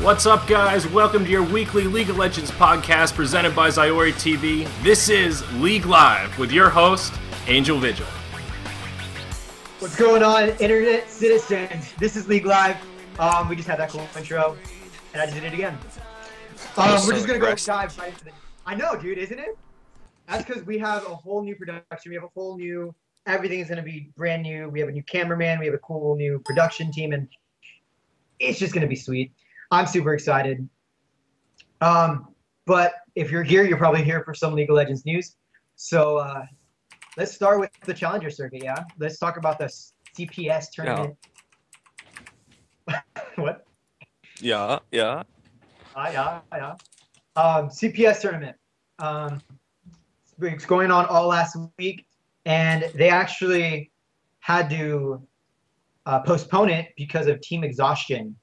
What's up, guys? Welcome to your weekly League of Legends podcast presented by ZyoriTV. This is League Live with your host, Angel Vigil. What's going on, internet citizens? This is League Live. We just had that cool intro, and I just did it again. We're just gonna go dive right into it. I know, dude, isn't it? That's because we have a whole new production. We have a whole new. Everything is gonna be brand new. We have a new cameraman. We have a cool new production team, and it's just gonna be sweet. I'm super excited. But if you're here, you're probably here for some League of Legends news. So let's start with the Challenger Circuit, yeah? Let's talk about the CPS tournament. Yeah. What? Yeah. Yeah. CPS tournament. It's going on all last week, and they actually had to postpone it because of team exhaustion.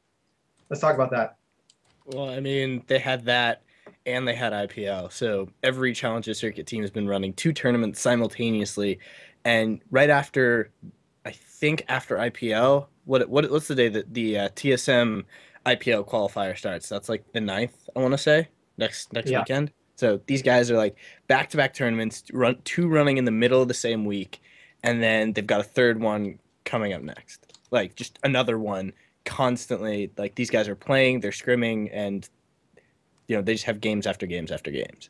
Let's talk about that. Well, I mean, they had that, and they had IPL. So every Challenger Circuit team has been running 2 tournaments simultaneously, and right after, I think after IPL, what's the day that the TSM IPL qualifier starts? That's like the 9th, I want to say, next weekend. So these guys are like back-to-back tournaments, 2 running in the middle of the same week, and then they've got a third one coming up next. Like just another one constantly. Like these guys are playing, they're scrimming, and you know they just have games after games after games.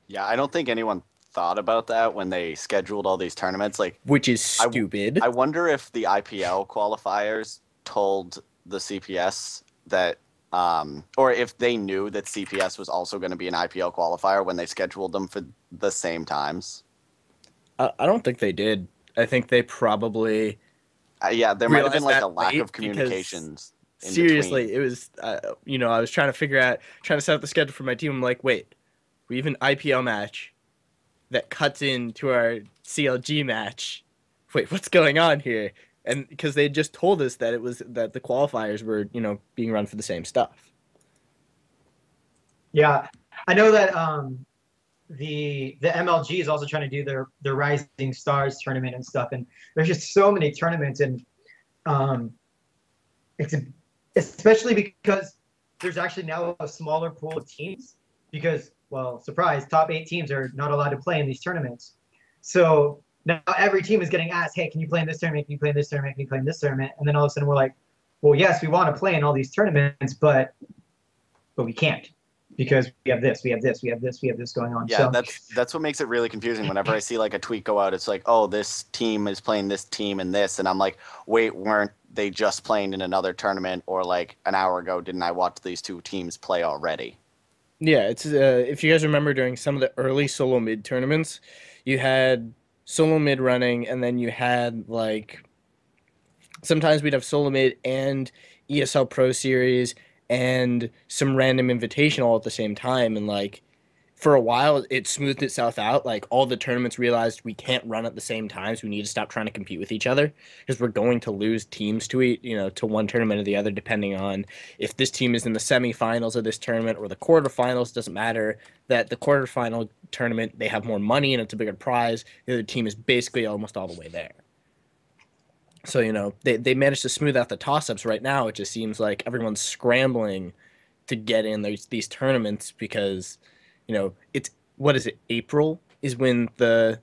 Yeah, I don't think anyone thought about that when they scheduled all these tournaments. Like, which is stupid. I wonder if the IPL qualifiers told the CPS that, or if they knew that CPS was also going to be an IPL qualifier when they scheduled them for the same times. I don't think they did. I think they probably. Yeah, there might have been like a lack of communications. Seriously, it was, I was trying to set up the schedule for my team. I'm like, wait, we have an IPL match that cuts into our CLG match. Wait, what's going on here? And because they just told us that that the qualifiers were, being run for the same stuff. Yeah, I know that the MLG is also trying to do their Rising Stars tournament and stuff, and there's just so many tournaments, and especially because there's actually now a smaller pool of teams because, well, surprise, top 8 teams are not allowed to play in these tournaments. So now every team is getting asked, hey, can you play in this tournament? Can you play in this tournament? Can you play in this tournament? And then all of a sudden we're like, well, yes, we want to play in all these tournaments, but we can't. Because we have this going on. Yeah, so that's what makes it really confusing. Whenever I see like a tweet go out, it's like, oh, this team is playing this team and this, and I'm like, wait, weren't they just playing in another tournament? Or like an hour ago, didn't I watch these 2 teams play already? Yeah, it's if you guys remember during some of the early solo mid tournaments, you had solo mid running, and then you had like sometimes we'd have solo mid and ESL Pro Series and some random invitation all at the same time, and like for a while it smoothed itself out. Like all the tournaments realized we can't run at the same time, so we need to stop trying to compete with each other because we're going to lose teams to to one tournament or the other, depending on if this team is in the semifinals of this tournament or the quarterfinals. Doesn't matter that the quarterfinal tournament they have more money and it's a bigger prize. The other team is basically almost all the way there. So, they managed to smooth out the toss-ups. Right now, it just seems like everyone's scrambling to get in these tournaments because, it's, what is it, April is when the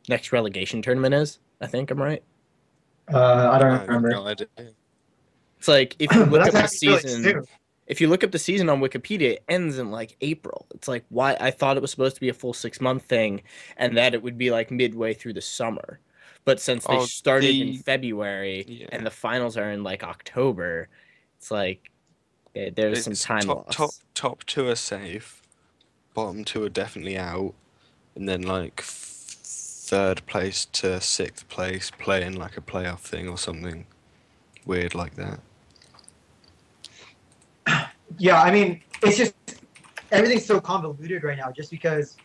next relegation tournament is, I think I'm right? I don't remember. No idea. It's like, if you look up the season, really if you look up the season on Wikipedia, it ends in like April. It's like, why? I thought it was supposed to be a full 6-month thing and that it would be like midway through the summer. But since they started in February and the finals are in like October, it's like there's some time loss. Top 2 are safe, bottom 2 are definitely out, and then like 3rd place to 6th place play in like a playoff thing or something weird like that. Yeah, I mean, it's just everything's so convoluted right now just because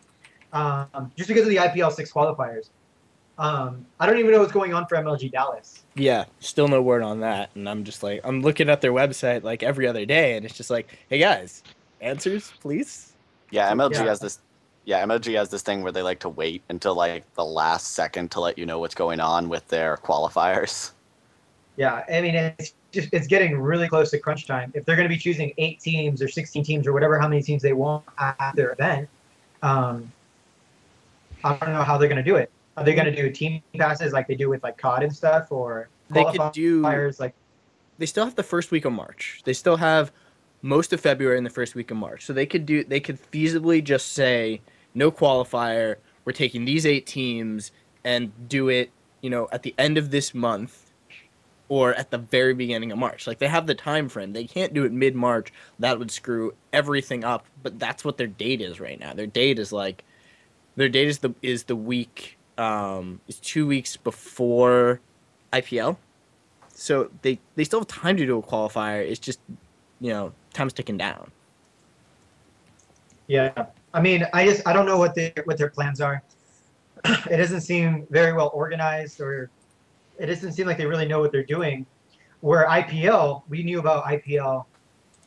of the IPL 6 qualifiers. I don't even know what's going on for MLG Dallas. Yeah, still no word on that, and I'm just like, I'm looking at their website like every other day, and it's just like, hey guys, answers, please. Yeah, MLG has this. Yeah, MLG has this thing where they like to wait until like the last second to let you know what's going on with their qualifiers. Yeah, I mean, it's getting really close to crunch time. If they're going to be choosing 8 teams or 16 teams or whatever, how many teams they want at their event, um, I don't know how they're going to do it. Are they going to do team passes like they do with like COD and stuff, or They could do. qualifiers like? They still have the first week of March. They still have most of February and the first week of March. So they could do. They could feasibly just say no qualifier. We're taking these 8 teams and do it. At the end of this month or at the very beginning of March. Like they have the time frame. They can't do it mid-March. That would screw everything up. But that's what their date is right now. Their date is the week is 2 weeks before IPL. So they still have time to do a qualifier. It's just time's ticking down. Yeah, I mean, I don't know what their plans are. It doesn't seem very well organized, or it doesn't seem like they really know what they're doing. Where IPL, we knew about IPL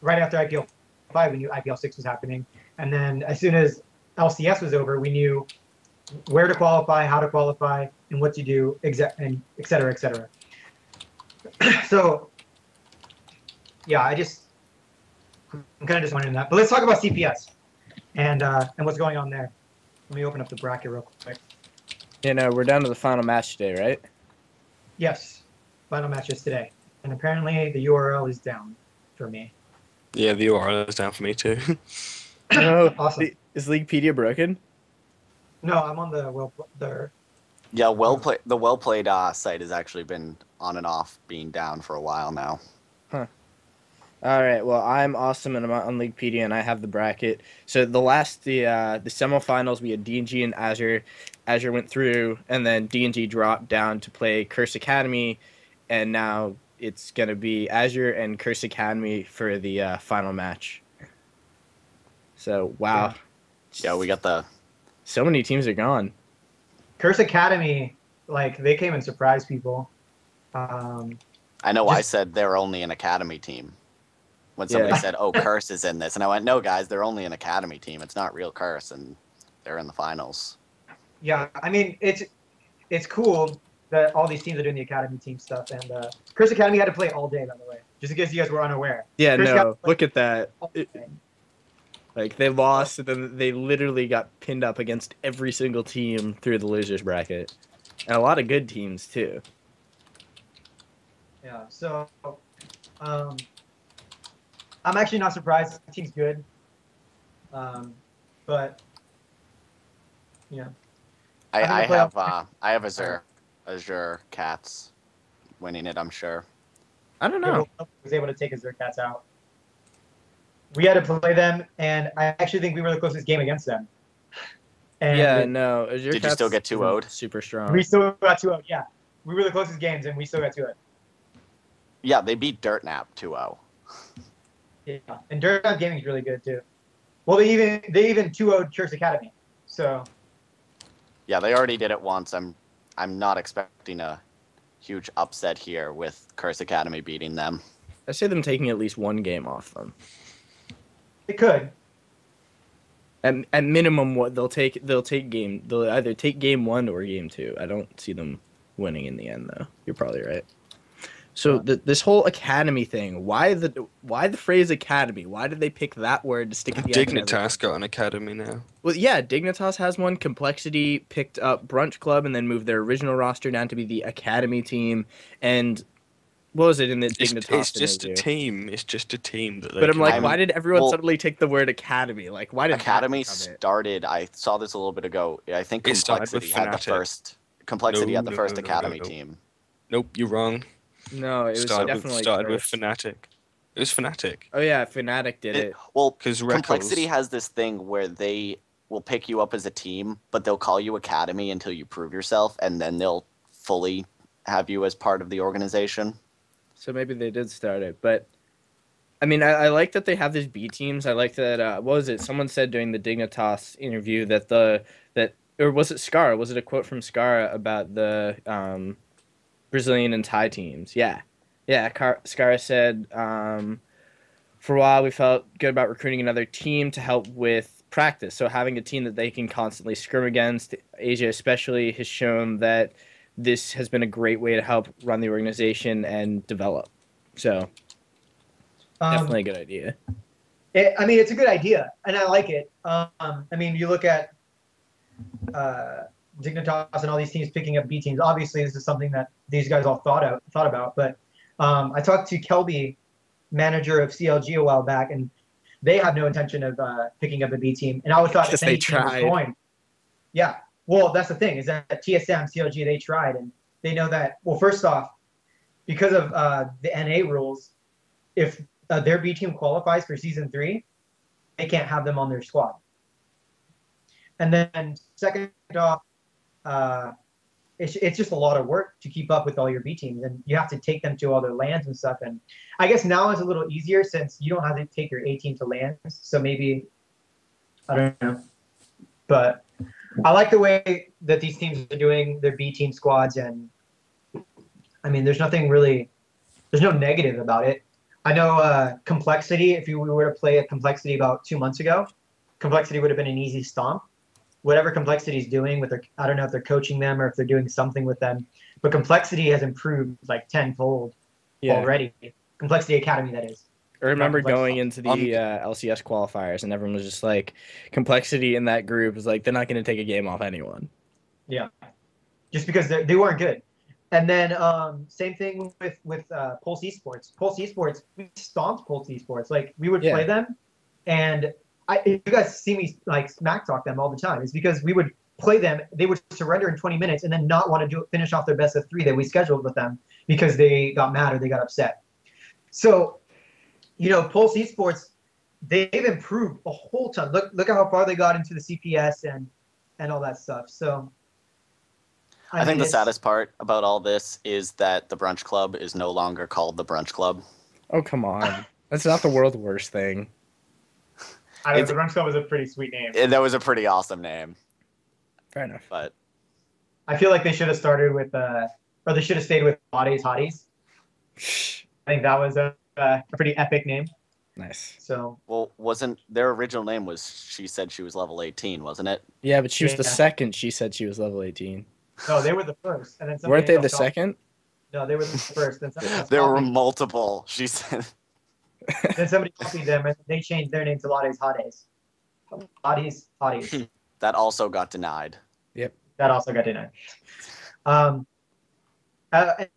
right after IPL 5, we knew IPL 6 was happening, and then as soon as LCS was over, we knew where to qualify, how to qualify, and what to do, and et cetera, et cetera. So, yeah, I'm kind of disappointed in that. But let's talk about CPS and what's going on there. Let me open up the bracket real quick. We're down to the final match today, right? Yes, final match is today, and apparently the URL is down for me. Yeah, the URL is down for me too. No, Awesome. Is Leaguepedia broken? No, I'm on the Yeah, the well played site has actually been on and off, being down for a while now. Huh. All right. Well, I'm awesome, and I'm on Leaguepedia, and I have the bracket. So the semifinals, we had D&G and Azure. Azure went through, and then D&G dropped down to play Curse Academy, and now it's gonna be Azure and Curse Academy for the final match. So wow. Yeah, we got So many teams are gone. Curse Academy, like they came and surprised people. I know I said they're only an academy team. When somebody said, "Oh, Curse is in this," and I went, "No, guys, they're only an academy team. It's not real Curse," and they're in the finals. Yeah, I mean it's cool that all these teams are doing the academy team stuff, and Curse Academy had to play all day, by the way, just in case you guys were unaware. Yeah, Curse look at that. Like they lost, and then they literally got pinned up against every single team through the losers bracket, and a lot of good teams too. Yeah, so I'm actually not surprised. The team's good, but yeah. I have Azure Cats winning it, I'm sure. I don't know. Was able to take Azure Cats out. We had to play them, and I actually think we were the closest game against them. And yeah, no. Azure did you still get 2-0'd? Super strong. We still got 2-0. Yeah, we were the closest games, and we still got 2-0. Yeah, they beat Dirtnap 2-0. Yeah, and Dirtnap Gaming is really good too. Well, they even 2-0'd Curse Academy. So. Yeah, they already did it once. I'm not expecting a huge upset here with Curse Academy beating them. I say them taking at least one game off them. They could. At minimum, they'll either take game 1 or game 2. I don't see them winning in the end, though. You're probably right. So this whole academy thing, why the phrase academy? Why did they pick that word to stick at the end? Dignitas got an academy now. Well, yeah, Dignitas has one. Complexity picked up Brunch Club and then moved their original roster down to be the academy team. And what was it in the Dignitas? It's just a team. It's just a team that. But I'm like, why did everyone suddenly take the word academy? Like, why did academy started? I saw this a little bit ago. I think Complexity had the first. Complexity had the first academy team. Nope, you're wrong. No, it was definitely started with Fnatic. It was Fnatic. Oh yeah, Fnatic did it. Well, because Complexity has this thing where they will pick you up as a team, but they'll call you academy until you prove yourself, and then they'll fully have you as part of the organization. So maybe they did start it, but I mean, I like that they have these B teams. I like that. What was it? Someone said during the Dignitas interview that or was it Scar? Was it a quote from Scar about the Brazilian and Thai teams? Yeah. Scar said, for a while we felt good about recruiting another team to help with practice. So having a team that they can constantly scrim against, Asia especially, has shown that this has been a great way to help run the organization and develop. So definitely a good idea. I mean, it's a good idea, and I like it. I mean, you look at Dignitas and all these teams picking up B teams. Obviously, this is something that these guys all thought about. But I talked to Kelby, manager of CLG, a while back, and they have no intention of picking up a B team. And I always thought if any team was going, yeah. Well, that's the thing is that TSM, CLG, they tried, and they know that. Well, first off, because of the NA rules, if their B team qualifies for season 3, they can't have them on their squad. And then second off, it's just a lot of work to keep up with all your B teams, and you have to take them to all their lands and stuff. And I guess now is a little easier since you don't have to take your A team to lands. So maybe, I don't know, but I like the way that these teams are doing their B team squads. And I mean, there's no negative about it. I know Complexity, if we were to play a Complexity about 2 months ago, Complexity would have been an easy stomp. Whatever Complexity is doing with their, I don't know if they're coaching them or if they're doing something with them, but Complexity has improved like tenfold already. Complexity Academy, that is. I remember going into the LCS qualifiers, and everyone was just like, Complexity in that group is like, they're not going to take a game off anyone. Yeah, just because they weren't good. And then same thing with Pulse Esports. Pulse Esports, we stomped Pulse Esports. Like we would play them, and you guys see me like smack talk them all the time. It's because we would play them, they would surrender in 20 minutes and then not want to finish off their best of 3 that we scheduled with them because they got mad or they got upset. So, you know, Pulse Esports, they've improved a whole ton. Look at how far they got into the CPS and all that stuff. So I think the saddest part about all this is that the Brunch Club is no longer called the Brunch Club. Oh, come on. That's not the world's worst thing. I know, the Brunch Club was a pretty sweet name. That was a pretty awesome name. Fair enough. But I feel like they should have started with, or they should have stayed with Hotties. I think that was a pretty epic name. Nice. So. Well, wasn't their original name was she said she was level 18, wasn't it? Yeah, but she was the second. She said she was level 18. No, they were the first. And then weren't they the second? No, they were the first. Then there were multiple. She said. Then somebody copied them and they changed their name to Hotties. Hotties. That also got denied. Yep. That also got denied. And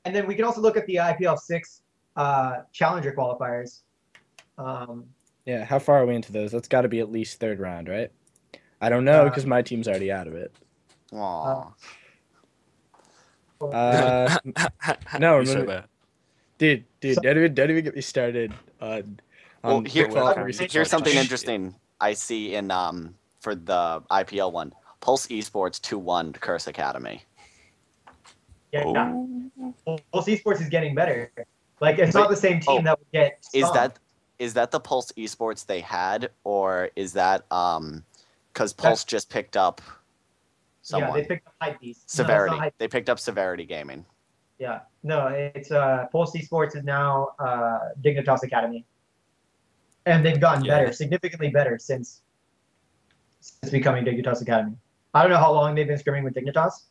then we can also look at the IPL 6 Challenger qualifiers. Yeah, how far are we into those? That's got to be at least 3rd round, right? I don't know because my team's already out of it. Aww. No, remember, dude, don't even get me started. Well, here's something interesting I see in for the IPL one. Pulse Esports 2-1 Curse Academy. Yeah, Pulse Esports is getting better. Like it's not the same team that would get. Is that the Pulse Esports they had, or is that because Pulse just picked up someone? Yeah, they picked up Hypebeast. Severity. No, they picked up Severity Gaming. Yeah, no, it's Pulse Esports is now Dignitas Academy, and they've gotten better, significantly better since becoming Dignitas Academy. I don't know how long they've been scrimming with Dignitas,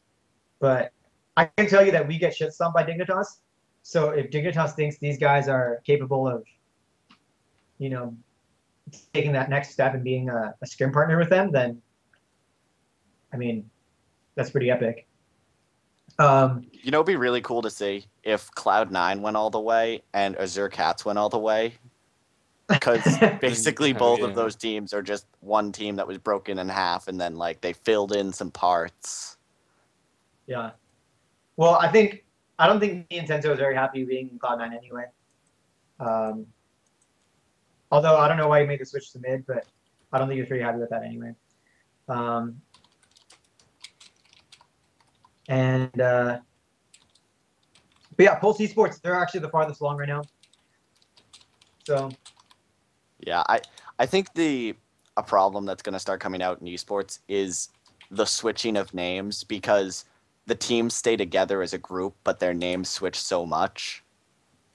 but I can tell you that we get shit stomped by Dignitas. So if Dignitas thinks these guys are capable of, you know, taking that next step and being a scrim partner with them, then, I mean, that's pretty epic. You know, it'd be really cool to see if Cloud9 went all the way and Azure Cats went all the way. Because basically both of those teams are just one team that was broken in half and then, like, they filled in some parts. Yeah. Well, I don't think Nintendo is very happy being in Cloud9 anyway. Although I don't know why he made the switch to mid, but I don't think he was pretty happy with that anyway. But yeah, Pulse Esports, they're actually the farthest along right now. So. Yeah, I think a problem that's going to start coming out in esports is the switching of names, because the teams stay together as a group, but their names switch so much.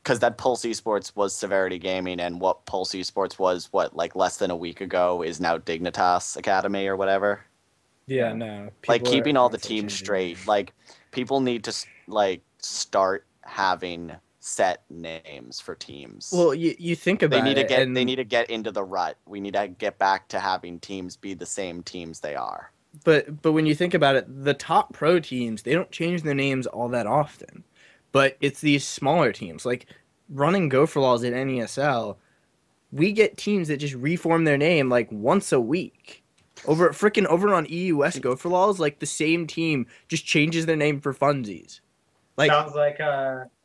Because that Pulse Esports was Severity Gaming, and what Pulse Esports was, like less than a week ago, is now Dignitas Academy or whatever. Yeah, Yeah. no. Like people keeping are all the constantly teams changing straight. names. Like people need to like start having set names for teams. Well, you think they about need to it, get and they need to get into the rut. We need to get back to having teams be the same teams they are. but when you think about it, the top pro teams, they don't change their names all that often. But it's these smaller teams like running Gopher Laws at NESL. We get teams that just reform their name like once a week. Over on EUS Gopher Laws, like the same team just changes their name for funsies. Like Sounds like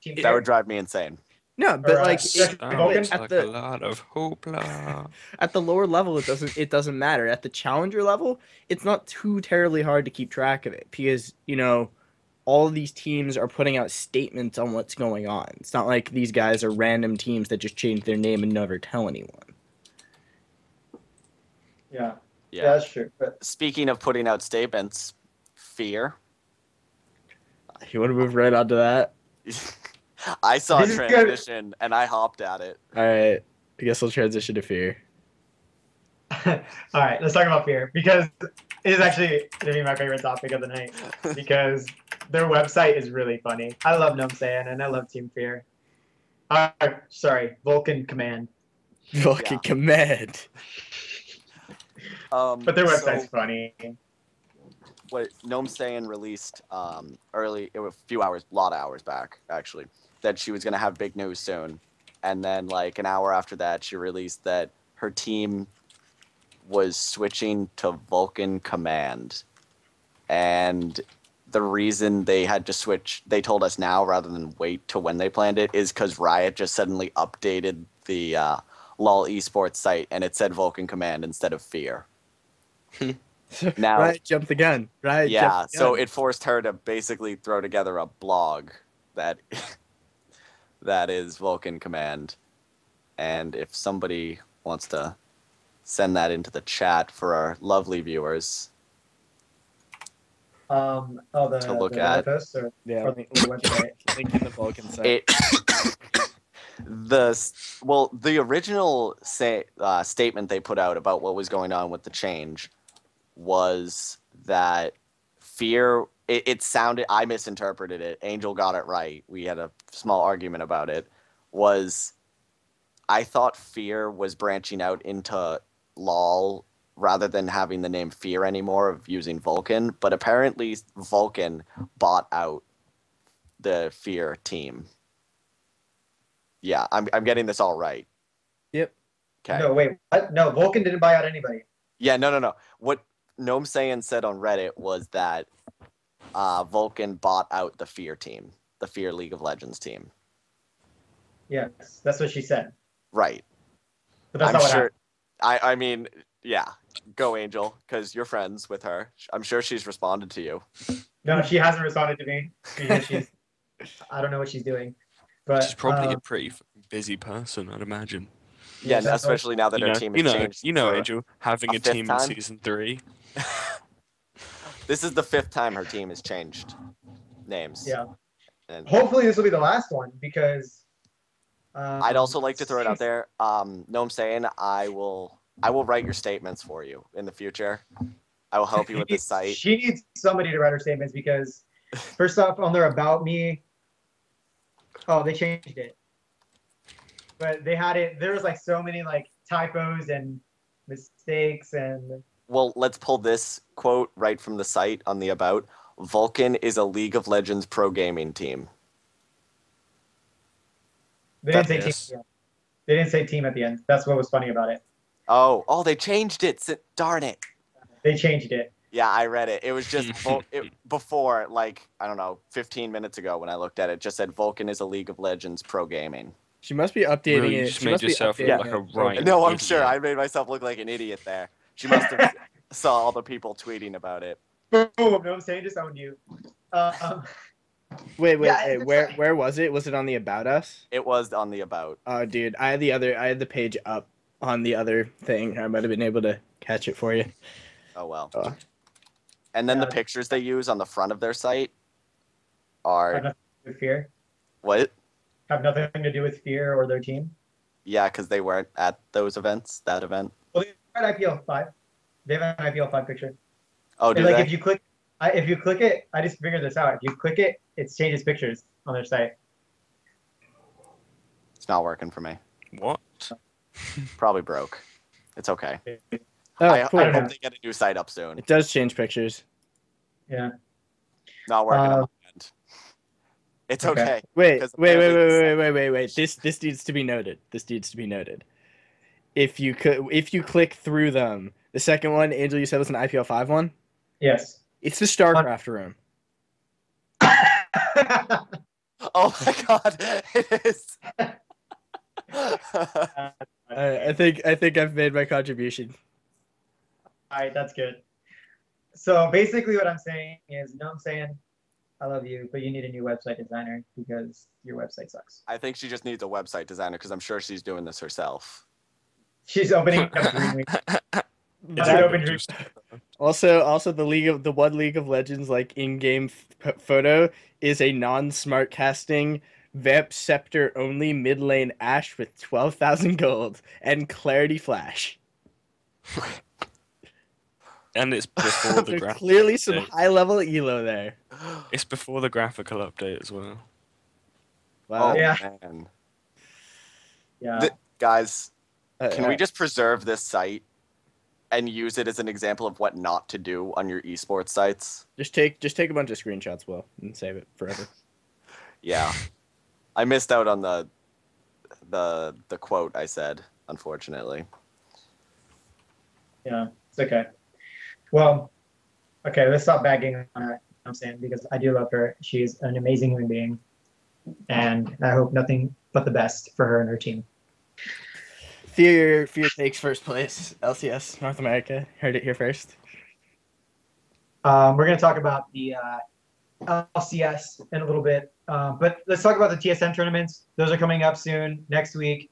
Team That Fair. would drive me insane. no, but Or, like Vulcan? Sounds at like the a lot of hoopla. at the lower level it doesn't matter. At the challenger level, it's not too terribly hard to keep track of it because, all of these teams are putting out statements on what's going on. It's not like these guys are random teams that just change their name and never tell anyone. Yeah. Yeah. Yeah, that's true. But Speaking of putting out statements, Fear. You want to move right on to that? I saw a This is good. transition and I hopped at it. All right. I guess we'll transition to Fear. all right, let's talk about Fear because it is actually gonna be my favorite topic of the night because their website is really funny. I love Gnome Saiyan and I love Team Fear. Sorry, Vulcan Command. Vulcan Yeah. Command. But their website's So funny. what Gnome Saiyan released early, it was a few hours, a lot of hours back actually, that she was gonna have big news soon, and then like an hour after that, she released that her team was switching to Vulcan Command, and the reason they had to switch, they told us now rather than wait to when they planned it, is because Riot just suddenly updated the LOL esports site and it said Vulcan Command instead of Fear. Now, Riot jumped the gun. Riot yeah, jumped the so gun. it forced her to basically throw together a blog that that is Vulcan Command. And if somebody wants to send that into the chat for our lovely viewers, The To look the at. post or Yeah, the website. link in the Vulcan site. it the original statement they put out about what was going on with the change was that Fear, it sounded, I misinterpreted it, Angel got it right, we had a small argument about it, was I thought Fear was branching out into LOL rather than having the name Fear anymore, of using Vulcan, but apparently Vulcan bought out the Fear team. Yeah, I'm getting this all right. Yep. Okay. No, wait, what? No, Vulcan didn't buy out anybody. Yeah, no. What Gnome Saiyan said on Reddit was that Vulcan bought out the Fear team, the Fear League of Legends team. Yes, that's what she said. Right. But that's I'm not what sure. happened. I mean, yeah. Go Angel, because you're friends with her. I'm sure she's responded to you. No, she hasn't responded to me because she's. I don't know what she's doing. But She's probably a pretty busy person, I'd imagine. Yeah, Yeah, especially now that her team has changed. for Angel, having a a fifth team time? in season 3. This is the 5th time her team has changed names. yeah. And Hopefully this will be the last one because. I'd also like to throw it out there. Gnome Saiyan, I will write your statements for you in the future. I will help you with the site. She needs somebody to write her statements because, first off, on their About Me, they changed it. But they had it. There was like so many like typos and mistakes and. Well, let's pull this quote right from the site on the About. Vulcan is a League of Legends pro gaming team. They didn't say Yes. team. They didn't say team at the end. That's what was funny about it. Oh, they changed it. Darn it. They changed it. Yeah, I read it. It was just before, like, I don't know, 15 minutes ago when I looked at it, just said Vulcan is a League of Legends pro gaming. She must be updating Really, you it. just She made must be yourself look updating like it. a right No, I'm idiot. sure. I made myself look like an idiot there. She must have saw all the people tweeting about it. Boom! No, I'm saying just owned you. Wait, Yeah, hey, it's where was it? Was it on the About Us? It was on the About. Oh, dude, I had the page up on the other thing. I might have been able to catch it for you. Oh, well. Oh. And then the Yeah. pictures they use on the front of their site have are... nothing to do with fear. What? Have nothing to do with fear or their team. Yeah, because they weren't at those events, that event. Well, they have an IPL 5. They have an IPL 5 picture. Oh, do And like they? if you click it, I just figured this out. If you click it, it changes pictures on their site. It's not working for me. What? Probably broke. It's okay. Oh, I cool. don't know. hope they get a new site up soon. It does change pictures. Yeah. Not working on my end. It's okay. okay. Wait. 'cause apparently This needs to be noted. This needs to be noted. If you click through them, the second one, Angel, you said was an IPL 5 one. Yes. It's the StarCraft room. Oh my god, it is. I think I've made my contribution. All right, that's good. So basically, what I'm saying is, you know what I'm saying? I love you, but you need a new website designer because your website sucks. I think she just needs a website designer because I'm sure she's doing this herself. She's opening up Dream Week. It's an a open bit dream. just- Also, the one League of Legends like in-game photo is a non-smart casting Vamp Scepter only mid lane Ashe with 12,000 gold and Clarity Flash. And it's before the There's graphical clearly some update. high level elo there. It's before the graphical update as well. Wow. Oh Yeah. man, Yeah. guys, can we Uh, just preserve this site and use it as an example of what not to do on your esports sites? just take a bunch of screenshots, Will, and save it forever. Yeah, I missed out on the quote I said, unfortunately. Yeah. It's okay. Well, okay, let's stop bagging on her. I'm saying because I do love her. She's an amazing human being, and I hope nothing but the best for her and her team. Fear takes first place. LCS North America. Heard it here first. We're going to talk about the LCS in a little bit, but let's talk about the TSM tournaments. Those are coming up soon, next week,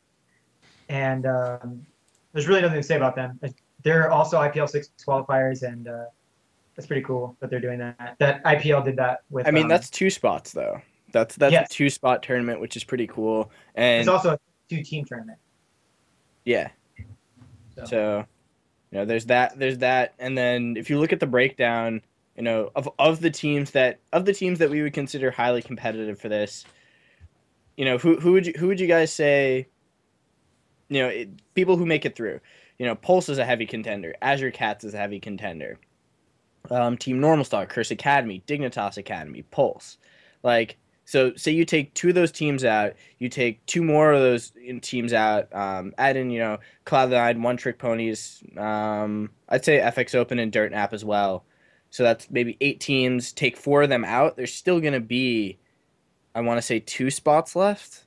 and there's really nothing to say about them. They're also IPL 6 qualifiers, and that's pretty cool that they're doing that. That IPL did that with. I mean, that's 2 spots though. That's Yes. a 2-spot tournament, which is pretty cool. It's And also a 2-team tournament. yeah, so there's that, and then if you look at the breakdown, of the teams that we would consider highly competitive for this, who would you guys say, people who make it through? Pulse is a heavy contender. Azure Cats is a heavy contender. Team Normal Star, Curse Academy, Dignitas Academy, Pulse. Like, so say you take 2 of those teams out, you take 2 more of those teams out, add in, Cloud9, One Trick Ponies, I'd say FX Open and Dirt Nap as well. So that's maybe 8 teams. Take 4 of them out. There's still going to be, I want to say, 2 spots left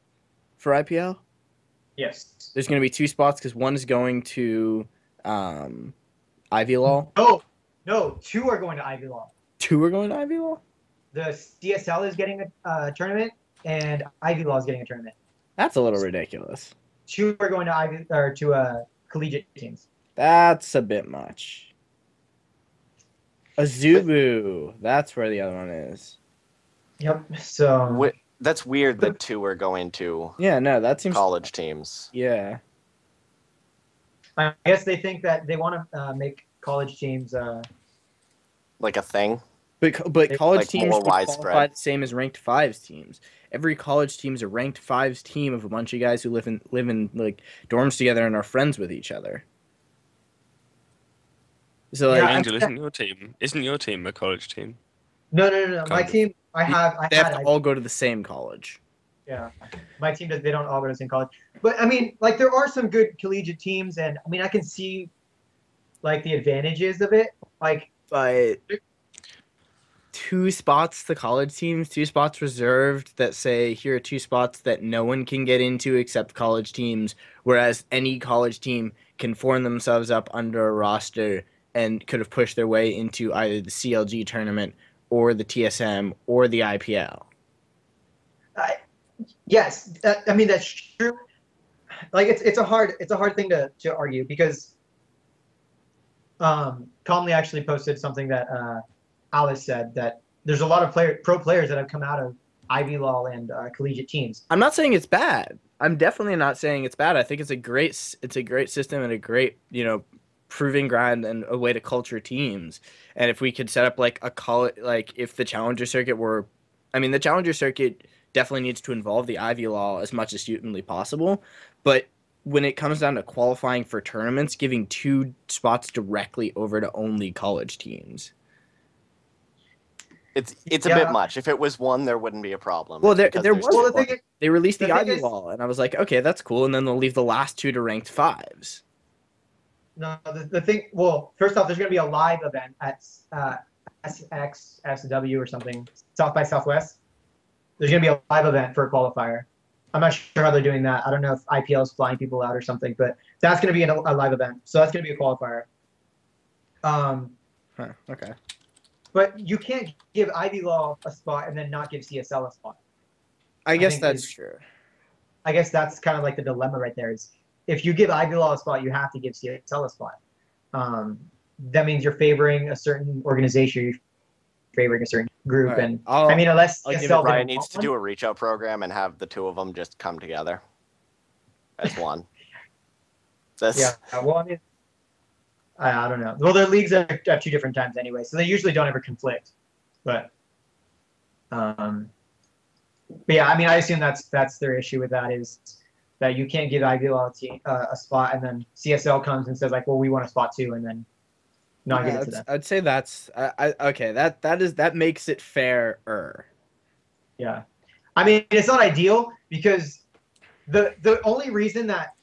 for IPL. Yes. There's going to be 2 spots because one is going to Ivy Law. Oh, no, 2 are going to Ivy Law. 2 are going to Ivy Law? The CSL is getting a tournament, and Ivy Law is getting a tournament. That's a little ridiculous. 2 are going to collegiate teams. That's a bit much. Azubu. That's where the other one is. Yep. So That's weird that 2 are going to Yeah, no, that seems college teams. Yeah. I guess they think that they want to make college teams. Like a thing. But college Like teams more would qualify widespread. the same as ranked 5s teams. Every college team's a ranked 5s team of a bunch of guys who live in like dorms together and are friends with each other. So like Yeah, Angel, isn't your team a college team? No. My Kind of. team, they have to all go to the same college. Yeah, my team does. They don't all go to the same college. But I mean, like there are some good collegiate teams, and I mean I can see like the advantages of it. Like, But 2 spots the college teams, 2 spots reserved that say here are 2 spots that no one can get into except college teams, whereas any college team can form themselves up under a roster and could have pushed their way into either the CLG tournament or the TSM or the IPL. yes, I mean that's true. Like it's a hard thing to argue because Calmly actually posted something that Alice said that there's a lot of pro players that have come out of Ivy Law and collegiate teams. I'm not saying it's bad. I'm definitely not saying it's bad. I think it's a great system and a great, proving ground and a way to culture teams. And if we could set up like a college, like if the Challenger Circuit were, I mean, the Challenger Circuit definitely needs to involve the Ivy Law as much as humanly possible. But when it comes down to qualifying for tournaments, giving 2 spots directly over to only college teams. It's a bit much. If it was 1, there wouldn't be a problem. Well, there was Well, one. They released the Ivy is, Law, and I was like, okay, that's cool. And then they'll leave the last 2 to ranked 5s. No, the thing. Well, first off, there's going to be a live event at SXSW or something, South by Southwest. There's going to be a live event for a qualifier. I'm not sure how they're doing that. I don't know if IPL is flying people out or something, but that's going to be a live event. So that's going to be a qualifier. Okay. But you can't give Ivy Law a spot and then not give CSL a spot. I guess that's true. I guess that's kind of like the dilemma right there. Is if you give Ivy Law a spot, you have to give CSL a spot. That means you're favoring a certain organization, you're favoring a certain group, Right. and I mean, unless CSL Brian needs to do a reach out program and have the 2 of them just come together as one. Yeah. Well, I mean, I don't know. Well, their leagues are at 2 different times anyway, so they usually don't ever conflict. But yeah, I mean, I assume that's their issue with that is that you can't give Ivy Law a spot, and then CSL comes and says like, well, we want a spot too, and then not give it to them. I'd say that's okay. That makes it fairer. Yeah, I mean, it's not ideal because the only reason that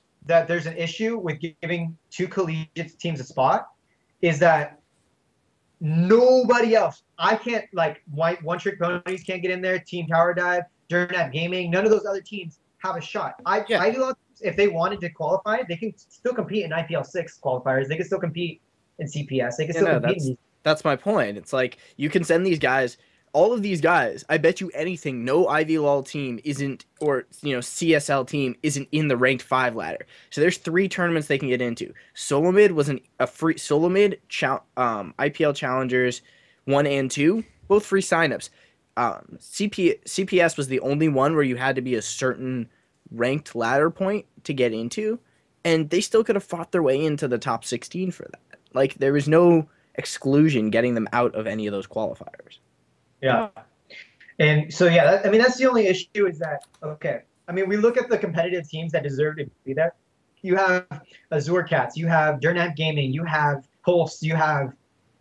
there's an issue with giving 2 collegiate teams a spot is that nobody else. I can't, like, One Trick Ponies can't get in there. Team Tower Dive, Durnap Gaming, none of those other teams have a shot. Ivy Law, if they wanted to qualify, they can still compete in IPL 6 qualifiers. They can still compete in CPS. They can still compete in these. That's my point. It's like you can send these guys. All of these guys, I bet you anything, no Ivy Law team isn't, or CSL team isn't in the ranked 5 ladder. So there's 3 tournaments they can get into. Solomid was a free Solomid, IPL Challengers 1 and 2, both free signups. CPS was the only one where you had to be a certain ranked ladder point to get into, and they still could have fought their way into the top 16 for that. Like there was no exclusion getting them out of any of those qualifiers. Yeah. And so, yeah, I mean, that's the only issue is that, okay, I mean, we look at the competitive teams that deserve to be there. You have Azure Cats, you have Durnap Gaming, you have Pulse, you have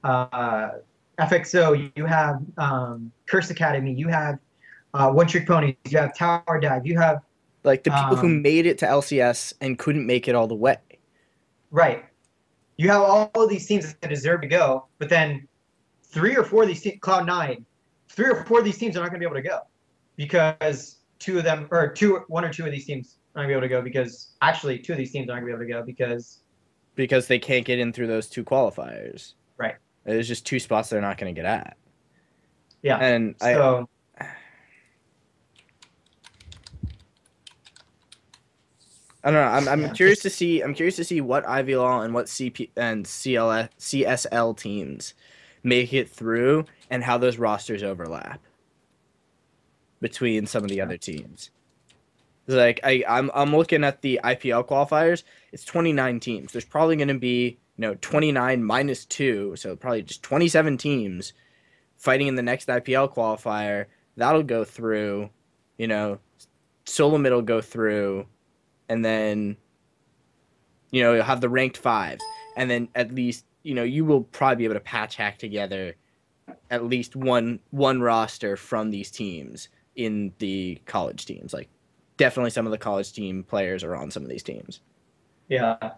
FXO, you have Curse Academy, you have One Trick Ponies, you have Tower Dive, you have... Like the people who made it to LCS and couldn't make it all the way. Right. You have all of these teams that deserve to go, but then 3 or 4 of these teams, Cloud9, 3 or 4 of these teams are not going to be able to go because 1 or 2 of these teams aren't going to be able to go because actually 2 of these teams aren't going to be able to go because they can't get in through those 2 qualifiers. Right. There's just 2 spots they're not going to get at. Yeah. And so I don't know. I'm curious to see. I'm curious to see what Ivy Law and what CSL teams make it through, and how those rosters overlap between some of the other teams. Like I'm looking at the IPL qualifiers. It's 29 teams. There's probably going to be 29 minus 2, so probably just 27 teams fighting in the next IPL qualifier. That'll go through. Solomid will go through. And then, you'll have the ranked 5s. And then at least, you will probably be able to patch hack together at least one roster from these teams in the college teams. Like, definitely some of the college team players are on some of these teams. Yeah.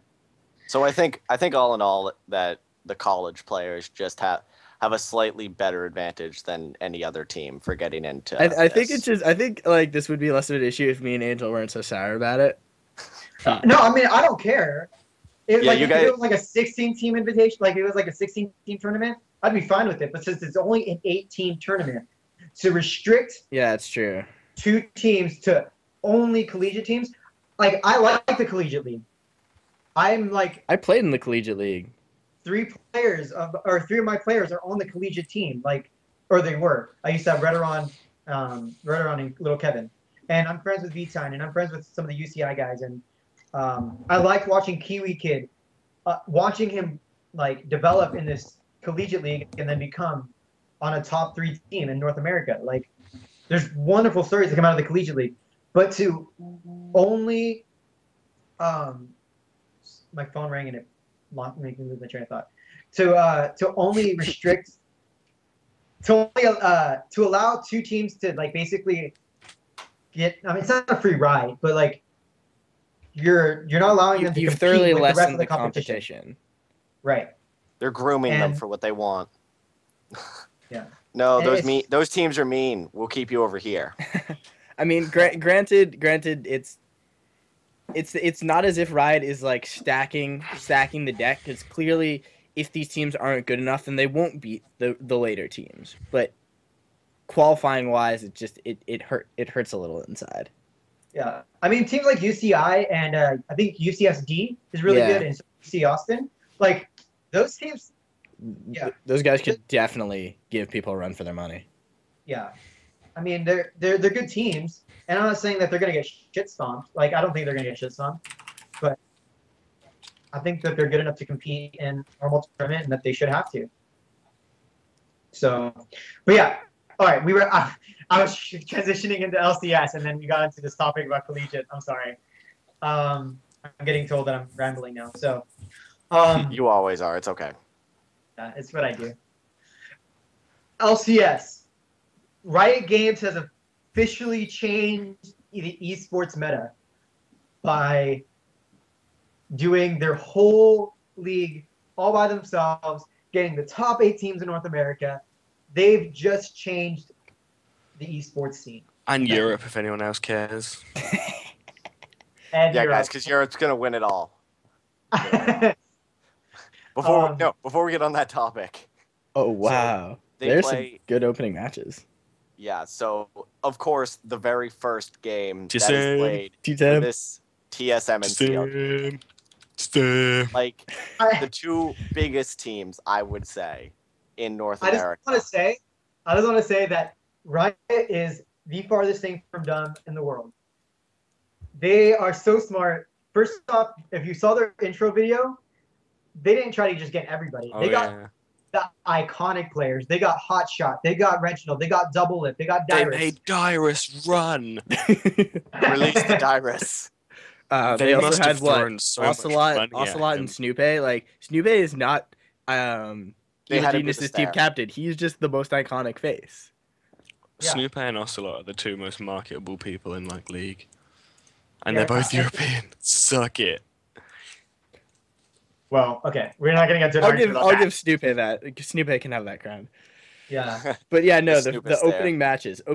So I think all in all that the college players just have a slightly better advantage than any other team for getting into I think like this would be less of an issue if me and Angel weren't so sour about it. No, I mean, I don't care. If it was like a 16-team invitation, like it was like a 16-team tournament, I'd be fine with it. But since it's only an 8-team tournament, to restrict it's true 2 teams to only collegiate teams, like I like the collegiate league. I played in the collegiate league. 3 of my players are on the collegiate team, or they were. I used to have Redoron and Little Kevin. And I'm friends with V-Time, and I'm friends with some of the UCI guys. And I liked watching Kiwi Kid watching him like develop in this collegiate league and then become on a top 3 team in North America. Like, there's wonderful stories that come out of the collegiate league, but to only, my phone rang and it made me lose my train of thought. To only restrict, to allow 2 teams to like basically get. I mean, it's not a free ride, but like you're not allowing them to You've compete thoroughly with the rest lessened of the the competition. Right. They're grooming them And- for what they want. Yeah. No, And it's- those teams are mean. We'll keep you over here. I mean, granted, it's not as if Riot is like stacking the deck, because clearly, if these teams aren't good enough, then they won't beat the later teams. But qualifying wise, it hurts a little inside. Yeah, I mean, teams like UCI and I think UCSD is really Yeah. good, and UC Austin, like those teams. Yeah. Those guys could definitely give people a run for their money. Yeah, I mean, they're good teams, and I'm not saying that they're gonna get shit stomped. Like, I don't think they're gonna get shit stomped, but I think that they're good enough to compete in normal tournament, and that they should have to. So, but yeah, all right, I was transitioning into LCS, and then we got into this topic about collegiate. I'm sorry. I'm getting told that I'm rambling now. So, You always are. It's okay. it's what I do. LCS. Riot Games has officially changed the esports meta by doing their whole league all by themselves, getting the top 8 teams in North America. They've just changed the esports scene. And Europe, if anyone else cares. And Yeah, Europe. guys, because Europe's gonna win it all. Yeah. Before we get on that topic, Oh wow, they there's play. some good opening matches. Yeah, so of course the very first game that is TSM. played for TSM. this TSM and CLG, Stem. like the 2 biggest teams, I would say, in North I just America. want to say that Riot is the farthest thing from dumb in the world. They are so smart. First off, if you saw their intro video, they didn't try to just get everybody. Oh, They got yeah. the iconic players. They got Hotshot. They got Reginald. They got Double Lip. They got They Dyrus. made Dyrus run. Release the Dyrus. They They also must had have what thrown so much Ocelot, money at Ocelot, him. and Snoopy. Like Snoopy is not They Evil had him do the Genius's team stare. captain. He's just the most iconic face. Yeah. Snoopy and Ocelot are the 2 most marketable people in like league, and Yeah, they're both I- European. Suck it. Well, okay, we're not gonna get to an I'll argument give about that. Snoopy that. Snoopy can have that crown. Yeah, But yeah, no, The the Snoopy stare.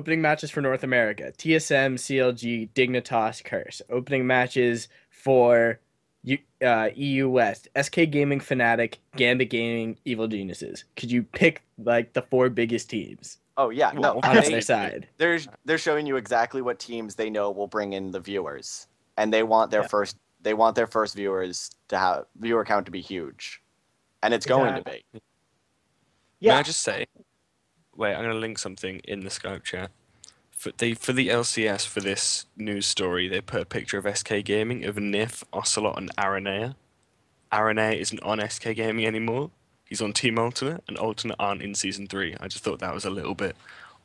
opening matches for North America: TSM, CLG, Dignitas, Curse. Opening matches for EU West: SK Gaming, Fnatic, Gambit Gaming, Evil Geniuses. Could you pick like the 4 biggest teams Oh yeah, no. on they- their side? They're showing you exactly what teams they know will bring in the viewers, and they want their Yeah. first viewers to have viewer count to be huge, and it's going to be. May yeah. I just say? Wait, I'm gonna link something in the Skype chat. For the LCS for this news story, they put a picture of SK Gaming of Nif, Ocelot, and Aranea. Aranea isn't on SK Gaming anymore. He's on Team Alternate, and Alternate aren't in Season 3. I just thought that was a little bit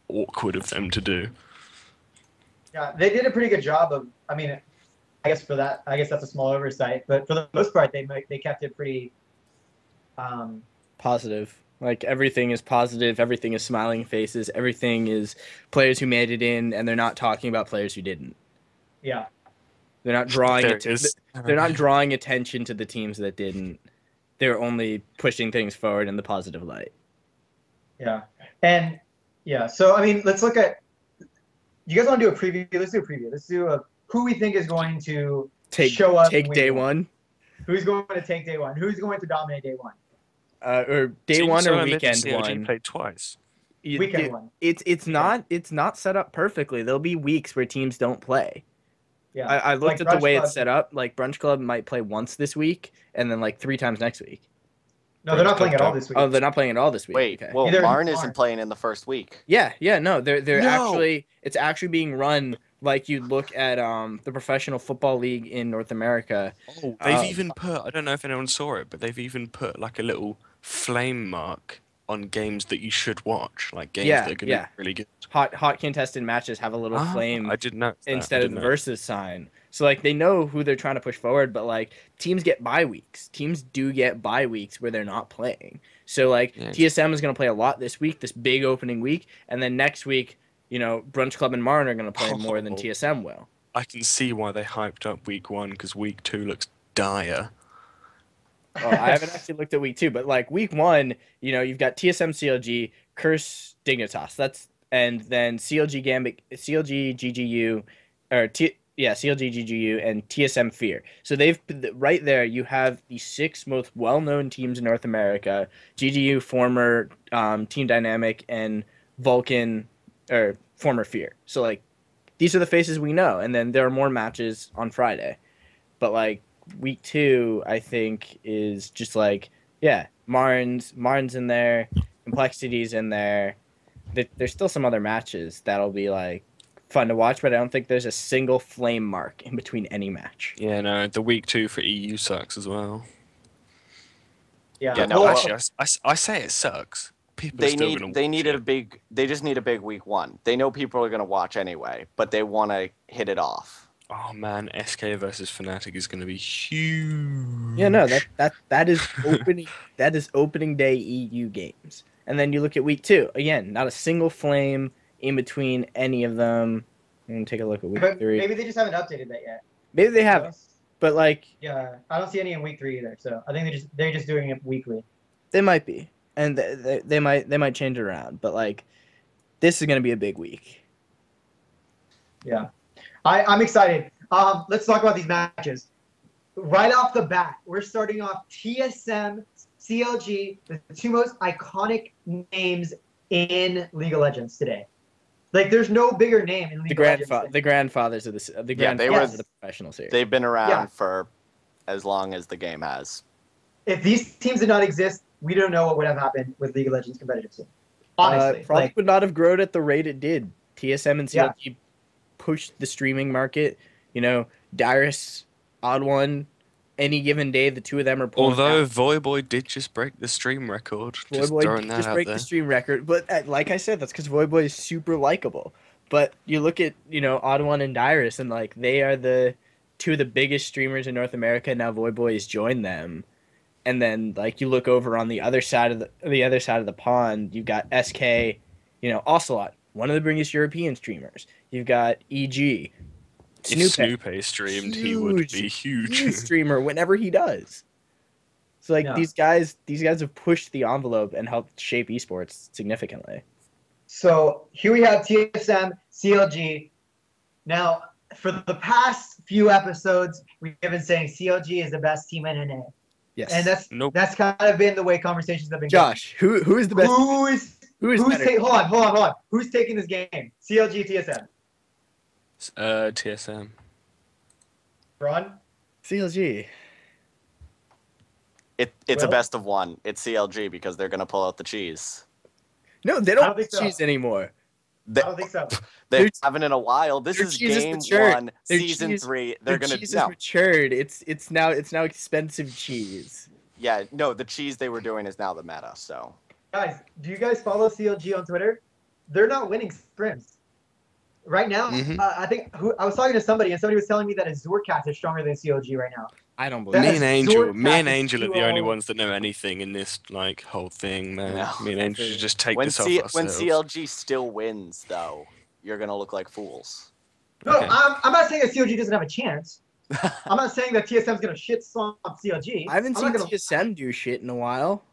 awkward of them to do. Yeah, they did a pretty good job of. I mean, I guess that's a small oversight, but for the most part, they kept it pretty. Positive. Like everything is positive. Everything is smiling faces. Everything is players who made it in, and they're not talking about players who didn't. Yeah, They're not drawing There it. it is. They're not drawing attention to the teams that didn't. They're only pushing things forward in the positive light. yeah, and yeah. So I mean, let's look at. You guys want to do a preview? Let's do a preview. Let's do a who we think is going to show up. Take and day win. one, Who's going to take day one? Who's going to dominate day one? or day Team one or Solomid and weekend CLG one. played twice. Weekend one. It's not set up perfectly. There'll be weeks where teams don't play. Yeah. I looked Like at the Brunch way Club- it's set up. Like Brunch Club might play once this week, and then like 3 times next week. No, they're not Brunch playing at Club all this week. Oh, they're not playing at all this week. Wait, Okay. well, Neither is Marn Marn. isn't playing in the first week. Yeah, no, they're No. actually it's actually being run like you look at the professional football league in North America. Oh, they've even put, I don't know if anyone saw it, but they've even put like a little flame mark on games that you should watch, like games that Yeah, are going to be yeah. really good. Hot contested matches have a little Ah, flame I didn't know that. I instead of didn't the know. versus sign. So like they know who they're trying to push forward, but like teams get bye weeks. Teams do get bye weeks where they're not playing. So like Yeah, TSM is going to play a lot this week, this big opening week, and then next week, Brunch Club and Marne are going to play more than Oh, TSM will. I can see why they hyped up week 1 because week 2 looks dire. Well, I haven't actually looked at week 2, but like week 1, you've got TSM CLG, Curse Dignitas. And then CLG Gambit, CLG GGU, CLG GGU and TSM Fear. So they've right there. You have the 6 most well-known teams in North America: GGU, former Team Dynamic, and Vulcan, or former Fear. So like these are the faces we know, and then there are more matches on Friday. But like week 2, I think is just like, yeah, Marnes in there, Complexity's in there. There's still some other matches that'll be like fun to watch, but I don't think there's a single flame mark in between any match. Yeah, no, the week 2 for EU sucks as well. Yeah. Yeah, No, no, actually, I say it sucks. People are still going to watch it. they just need a big week 1. They know people are going to watch anyway, but they want to hit it off. Oh man, SK versus Fnatic is going to be huge. Yeah, no, that is opening day EU games. And then you look at week 2, again, not a single flame in between any of them. I'm gonna take a look at week But 3. maybe they just haven't updated that yet. Maybe they haven't, but like Yeah, I don't see any in week 3 either. So I think they're just doing it weekly. they might be, and they might change it around. But like this is gonna be a big week. Yeah, I'm excited. Let's talk about these matches. Right off the bat, we're starting off TSM, CLG, the 2 most iconic names in League of Legends today. Like, there's no bigger name in League of Legends. The grandfathers of the professional series. They've been around for as long as the game has. If these teams did not exist, we don't know what would have happened with League of Legends competitive scene. Honestly, probably would not have grown at the rate it did. TSM and CLG pushed the streaming market. Dyrus, Odd One, any given day, the 2 of them are pulling. Although Voyboy did just break the stream record. Just throwing that out there. The stream record, but like I said, that's because Voyboy is super likable. But you look at Odd One and Dyrus, and like they are the 2 of the biggest streamers in North America. Now Voyboy has joined them, and then like you look over on the other side of the pond, you've got SK, Ocelot, one of the biggest European streamers. You've got EG. If Snoopy streamed, he would be huge. Streamer whenever he does. So like these guys have pushed the envelope and helped shape esports significantly. So here we have TSM, CLG. Now, for the past few episodes, we have been saying CLG is the best team in NA. Yes. And that's kind of been the way conversations have been going. Josh, who is the best? Hold on. Who's taking this game? CLG, TSM. TSM. Ron? CLG. It's a best of 1. It's CLG because they're gonna pull out the cheese. No, they don't think cheese anymore. I don't think so. They haven't in a while. This is game 1, season 3. They're gonna cheese is matured. It's now expensive cheese. Yeah, no, the cheese they were doing is now the meta. So guys, do you guys follow CLG on Twitter? They're not winning scrims. Right now, I think I was talking to somebody, and somebody was telling me that Azurcat is stronger than CLG right now. I don't believe me and Angel are the only ones that know anything in this like whole thing, man. No. Me and Angel should just take this off ourselves. When CLG still wins, though, you're gonna look like fools. No, okay. I'm not saying that CLG doesn't have a chance. I'm not saying that TSM's gonna shit stomp CLG. I haven't seen TSM do shit in a while.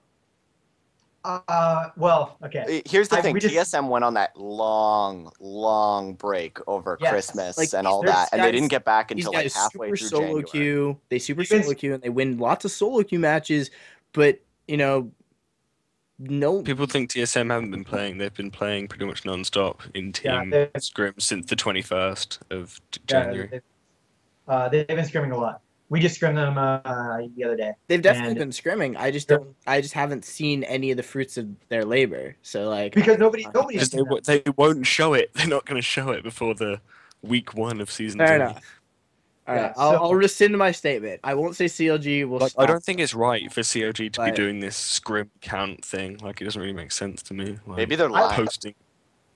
Well, okay. Here's the thing. TSM went on that long break over Christmas and all that, and they didn't get back until like halfway through January. Queue. They solo queue, and they win lots of solo queue matches, but no. People think TSM haven't been playing. They've been playing pretty much non-stop in team scrims since the 21st of January. They've been scrimming a lot. We just scrimmed them the other day. They've definitely been scrimming. I just haven't seen any of the fruits of their labor. So like because nobody they won't show it. They're not going to show it before the week 1 of season Fair 3. enough. All right, Yeah, I'll rescind my statement. I won't say CLG will Like, stop. I don't think it's right for CLG to be But- doing this scrim count thing. Like, it doesn't really make sense to me. Like, Maybe they're lying. posting.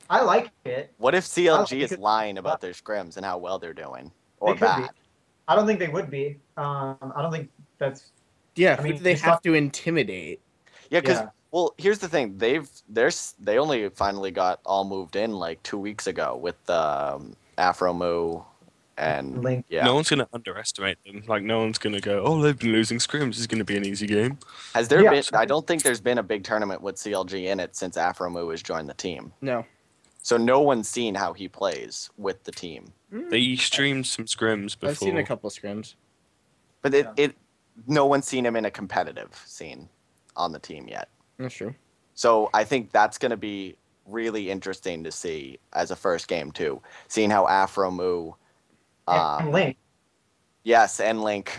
I like it. What if CLG Oh, is lying about their scrims and how well they're doing, They or could be. bad? I don't think they would be. I don't think that's. Yeah, I who mean, do they just have talk- to intimidate? Yeah, because Yeah. well, here's the thing. They only finally got all moved in like 2 weeks ago with Afro Moo and Link. yeah. No one's going to underestimate them. Like, no one's going to go, oh, they've been losing scrims. This is going to be an easy game. Has there Yeah. been? I don't think there's been a big tournament with CLG in it since Afro Moo has joined the team. No. So no one's seen how he plays with the team. They streamed some scrims before. I've seen a couple scrims. But no one's seen him in a competitive scene on the team yet. That's true. So I think that's going to be really interesting to see as a first game too, seeing how Afro Moo, And Link. yes, and Link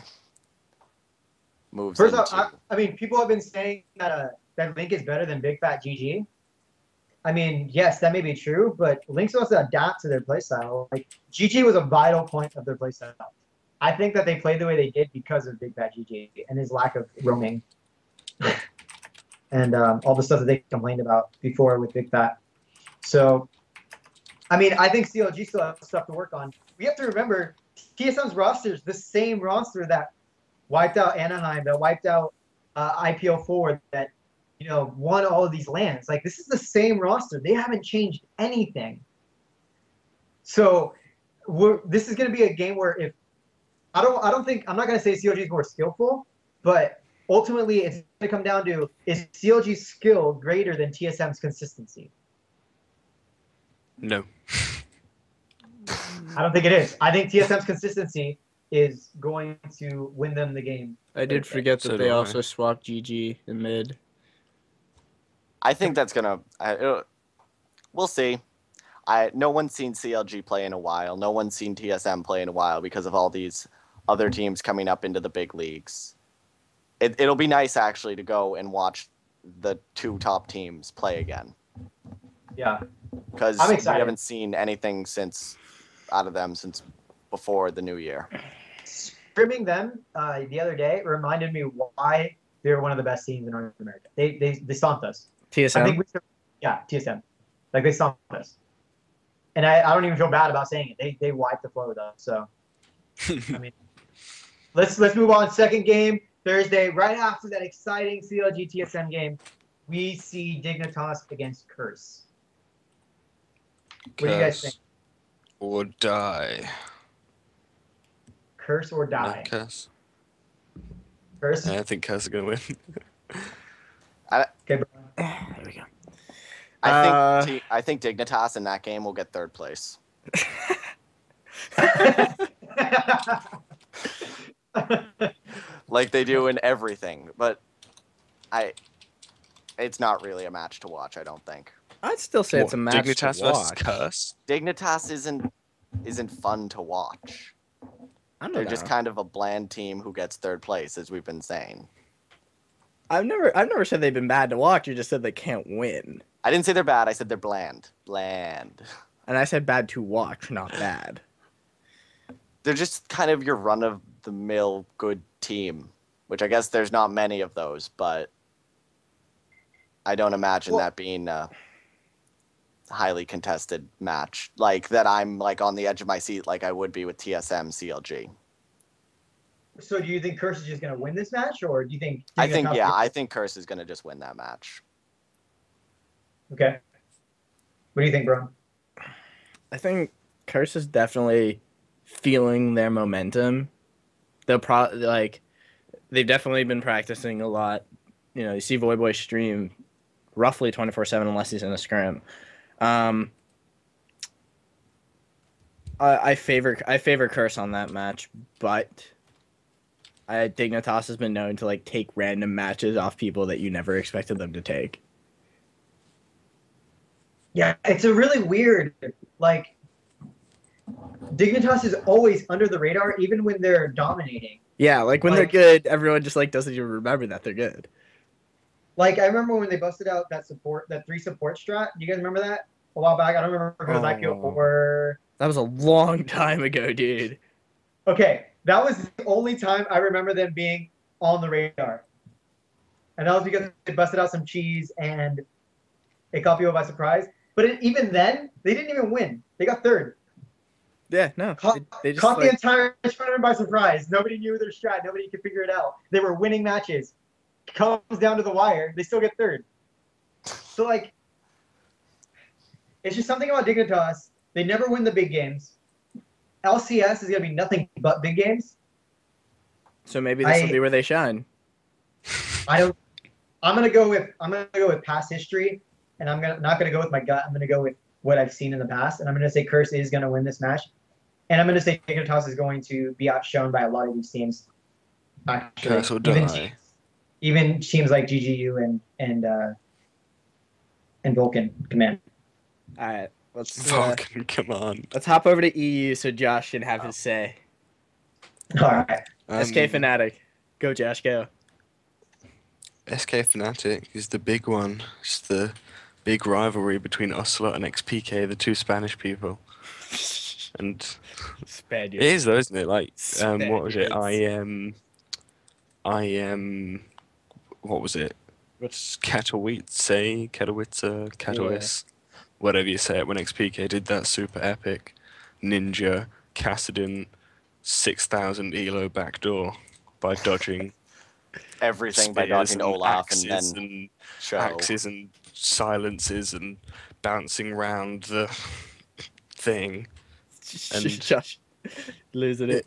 moves First into. off, I mean, people have been saying that that Link is better than Big Fat GG. I mean, yes, that may be true, but Link's supposed to adapt to their playstyle. Like GG was a vital point of their playstyle. I think that they played the way they did because of Big Fat GG and his lack of roaming, and all the stuff that they complained about before with Big Fat. So, I mean, I think CLG still has stuff to work on. We have to remember TSM's roster is the same roster that wiped out Anaheim, that wiped out IPO4, that won all of these lands. Like, this is the same roster. They haven't changed anything. So this is going to be a game where if I'm not going to say CLG is more skillful, but ultimately it's going to come down to, is CLG's skill greater than TSM's consistency? No. I don't think it is. I think TSM's consistency is going to win them the game. I did forget So that do they I. also swapped GG in mid. I think that's gonna. We'll see. No one's seen CLG play in a while. No one's seen TSM play in a while because of all these other teams coming up into the big leagues. It'll be nice actually to go and watch the two top teams play again. Yeah. Because I'm we excited. haven't seen anything out of them since before the new year. Scrimming them the other day reminded me why they're one of the best teams in North America. They stomped us. TSM. I think TSM. Like, they stomped us. And I don't even feel bad about saying it. They wiped the floor with us. So, I mean, let's move on. Second game, Thursday, right after that exciting CLG TSM game, we see Dignitas against Curse. What do you guys think? Or die. Curse or die? No, Curse. Curse? Yeah, I think Curse is going to win. Okay, bro. There we go. I think Dignitas in that game will get third place. Like they do in everything, but it's not really a match to watch, I don't think. I'd still say it's a match Dignitas to versus watch. Curse? Dignitas isn't fun to watch. I don't They're know. just kind of a bland team who gets third place, as we've been saying. I've never said they've been bad to watch. You just said they can't win. I didn't say they're bad, I said they're bland. Bland. And I said bad to watch, not bad. They're just kind of your run-of-the-mill good team, which I guess there's not many of those, but I don't imagine that being a highly contested match. Like, that I'm, like, on the edge of my seat like I would be with TSM CLG. So do you think Curse is just going to win this match, or do you think... I think Curse is going to just win that match. Okay. What do you think, bro? I think Curse is definitely feeling their momentum. They've definitely been practicing a lot. You see Void Boy stream roughly 24/7 unless he's in a scrim. I favor Curse on that match, but Dignitas has been known to take random matches off people that you never expected them to take. Yeah, it's a really weird, Dignitas is always under the radar, even when they're dominating. Yeah, when they're good, everyone just doesn't even remember that they're good. I remember when they busted out that 3 support strat. Do you guys remember that? a while back. I don't remember if it was IPO or. That was a long time ago, dude. Okay, that was the only time I remember them being on the radar, and that was because they busted out some cheese and it caught people by surprise. But even then, they didn't even win. They got third. Yeah, no. They just Caught the like, entire tournament by surprise. Nobody knew their strat. Nobody could figure it out. They were winning matches. Comes down to the wire. They still get third. So, like, it's just something about Dignitas. They never win the big games. LCS is going to be nothing but big games. so maybe this will be where they shine. I'm gonna go with past history, and not gonna go with my gut. I'm gonna go with what I've seen in the past, and I'm gonna say Curse is gonna win this match, and I'm gonna say Dignitas is going to be outshone by a lot of these teams. Actually, Curse will die. Even teams like GGU and Vulcan Command. All right, let's Vulcan, come on. let's hop over to EU so Josh can have his say. All right. SK Fnatic, go Josh, go. SK Fnatic is the big one. It's the big rivalry between Ocelot and XPK, the two Spanish people. And Spaniards. it is though, isn't it? Like, what was it? Spaniards. What was it? What's Katowice, whatever you say it. When XPK did that super epic Ninja Kassadin 6,000 elo backdoor by dodging Everything by spears dodging Olaf and axes then and show. axes and silences and bouncing round the thing. And Josh losing it.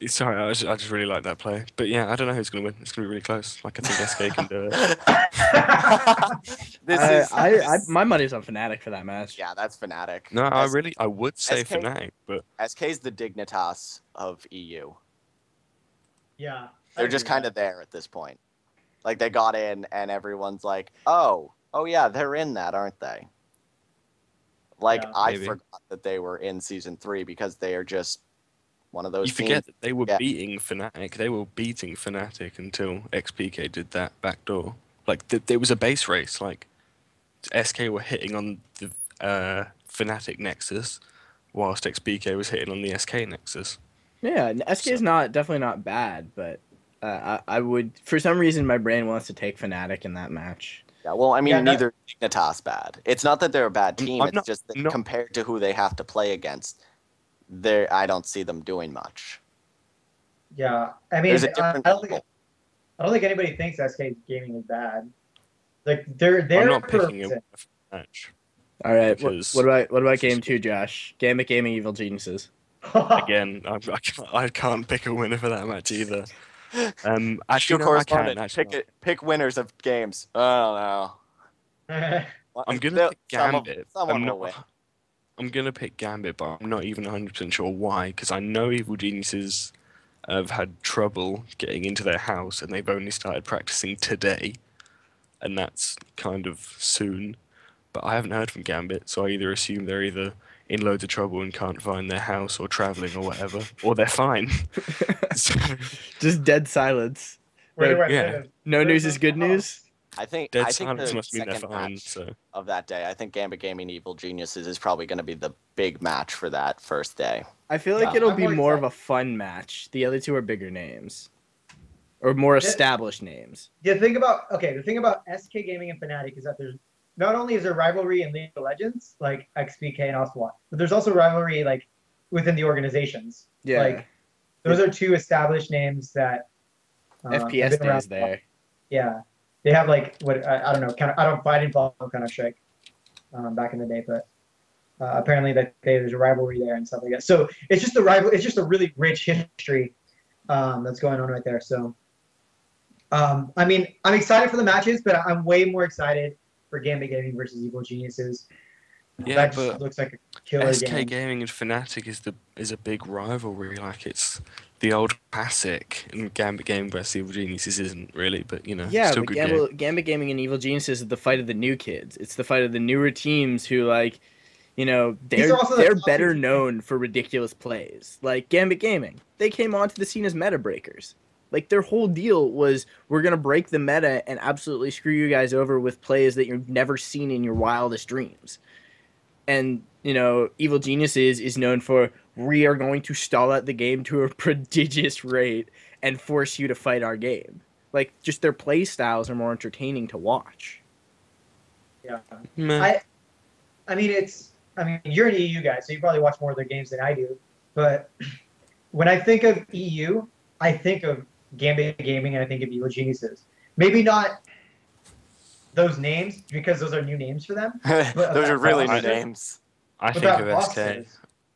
Sorry, I just really like that play. But yeah, I don't know who's going to win. It's going to be really close. Like, I think SK can do it. My money's on Fnatic for that match. Yeah, that's Fnatic. No, I would say SK Fnatic, but SK's the Dignitas of EU. Yeah. They're just kind of there at this point. Like, they got in and everyone's like, oh yeah, they're in that, aren't they? Like, Yeah, I maybe. forgot that they were in Season 3 because they are just one of those you forget that they were Yeah. beating Fnatic. They were beating Fnatic until XPK did that backdoor. Like, there was a base race. Like, SK were hitting on the Fnatic Nexus, whilst XPK was hitting on the SK Nexus. Yeah, SK is definitely not bad, but I would, for some reason, my brain wants to take Fnatic in that match. Yeah, well, I mean, Yeah, neither Dignitas bad. It's not that they're a bad team. I'm It's not- just that no. compared to who they have to play against, I don't see them doing much. Yeah. I mean, There's a I different don't think level. anybody thinks SK Gaming is bad. Like they're I'm not for a picking a reason. match. All right, Because- what about game 2, Josh? Gambit Gaming Evil Geniuses. Again, I can't pick a winner for that match either. Actually, no, I can. Actually, Pick winners of games. I don't know. I'm gonna pick Gambit. Someone will win. I'm gonna pick Gambit, but I'm not even 100% sure why. Because I know Evil Geniuses have had trouble getting into their house, and they've only started practicing today, and that's kind of soon. But I haven't heard from Gambit, so I either assume they're either in loads of trouble and can't find their house, or traveling, or whatever, or they're fine. So, Just dead silence. Where do I Yeah. say this? No news is good news. I think dead I think silence the must mean they're second fine. match So of that day, I think Gambit Gaming Evil Geniuses is probably going to be the big match for that first day. I feel like Yeah, it'll I'm be more more of a fun match. The other two are bigger names. Or more established names. The thing about SK Gaming and Fnatic is that there's not only is there rivalry in League of Legends like XPK and Ocelot, but there's also rivalry like within the organizations. Yeah. Like those are two established names that have FPS been around days for a while. there. Yeah, they have like what I don't know. I don't fight involved kind of strike back in the day, but apparently there's a rivalry there and stuff like that. So it's just a really rich history that's going on right there. So I mean, I'm excited for the matches, but I'm way more excited for Gambit Gaming versus Evil Geniuses. yeah, That just but looks like a killer SK game. Gaming and Fnatic is a big rivalry. Like, it's the old classic, and Gambit Gaming versus Evil Geniuses isn't really, but Yeah, still but good game. Gambit Gaming and Evil Geniuses is the fight of the new kids. It's the fight of the newer teams who, like, they're are also the top better teams. known for ridiculous plays. Like Gambit Gaming, they came onto the scene as meta breakers. Like, their whole deal was, we're gonna break the meta and absolutely screw you guys over with plays that you've never seen in your wildest dreams. And, Evil Geniuses is known for, we are going to stall out the game to a prodigious rate and force you to fight our game. Like, just their play styles are more entertaining to watch. Yeah. Meh. I mean, you're an EU guy, so you probably watch more of their games than I do. But when I think of EU, I think of Gambit Gaming and I think of Evil Geniuses. Maybe not those names, because those are new names for them. Those are really new roster- names. I but think that of roster- SK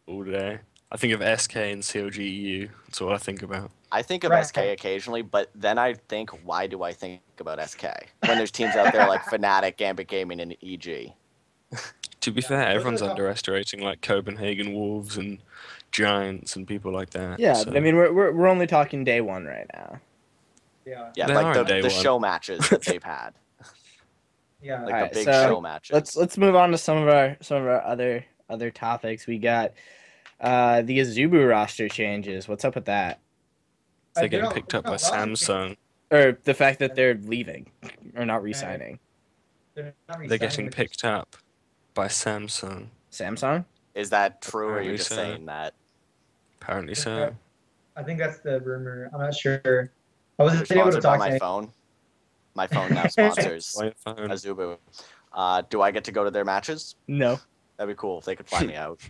all day. I think of SK and COGEU. That's all I think about. I think of Right. SK occasionally, but then I think, why do I think about SK when there's teams out there like Fnatic, Gambit Gaming, and EG? To be Yeah, fair, those are everyone's the top- underestimating like Copenhagen Wolves and Giants and people like that. Yeah, so- but I mean, we're only talking day one right now. Yeah. Yeah, They like are day the one. show matches that they've had, Yeah. like Alright, the big so show matches. Let's move on to some of our other topics. We got the Azubu roster changes. What's up with that? They're They're getting not- picked up they're by not wrong. Samsung. Or the fact that they're leaving or not re-signing. They're not They're re-signing getting with- picked up by Samsung. Samsung? Is that true, or are you Apparently just so. saying that? Apparently so. I think that's the rumor. I'm not sure. I wasn't You're able to sponsored by talk my to phone. My phone now sponsors My phone. Azubu. Do I get to go to their matches? No. That'd be cool if they could fly me out.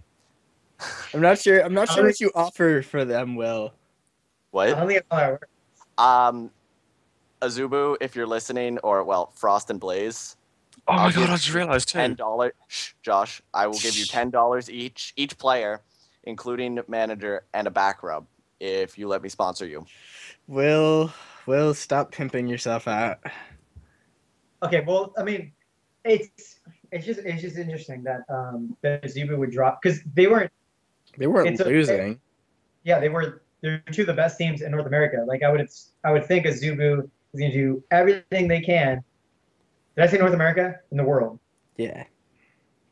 I'm not sure what you offer for them, Will. I What? don't think it's how that works. Azubu, if you're listening, or well, Frost and Blaze, Oh I'll my god, give I just realised too. $10. Shh, Josh, I will give you $10 each player, including manager and a back rub, if you let me sponsor you. Will, stop pimping yourself out. Okay, well, I mean, it's just interesting that that Azubu would drop because they weren't. They weren't It's okay. losing. Yeah, they're two of the best teams in North America. Like I would think Azubu is going to do everything they can. Did I say North America? In the world. Yeah.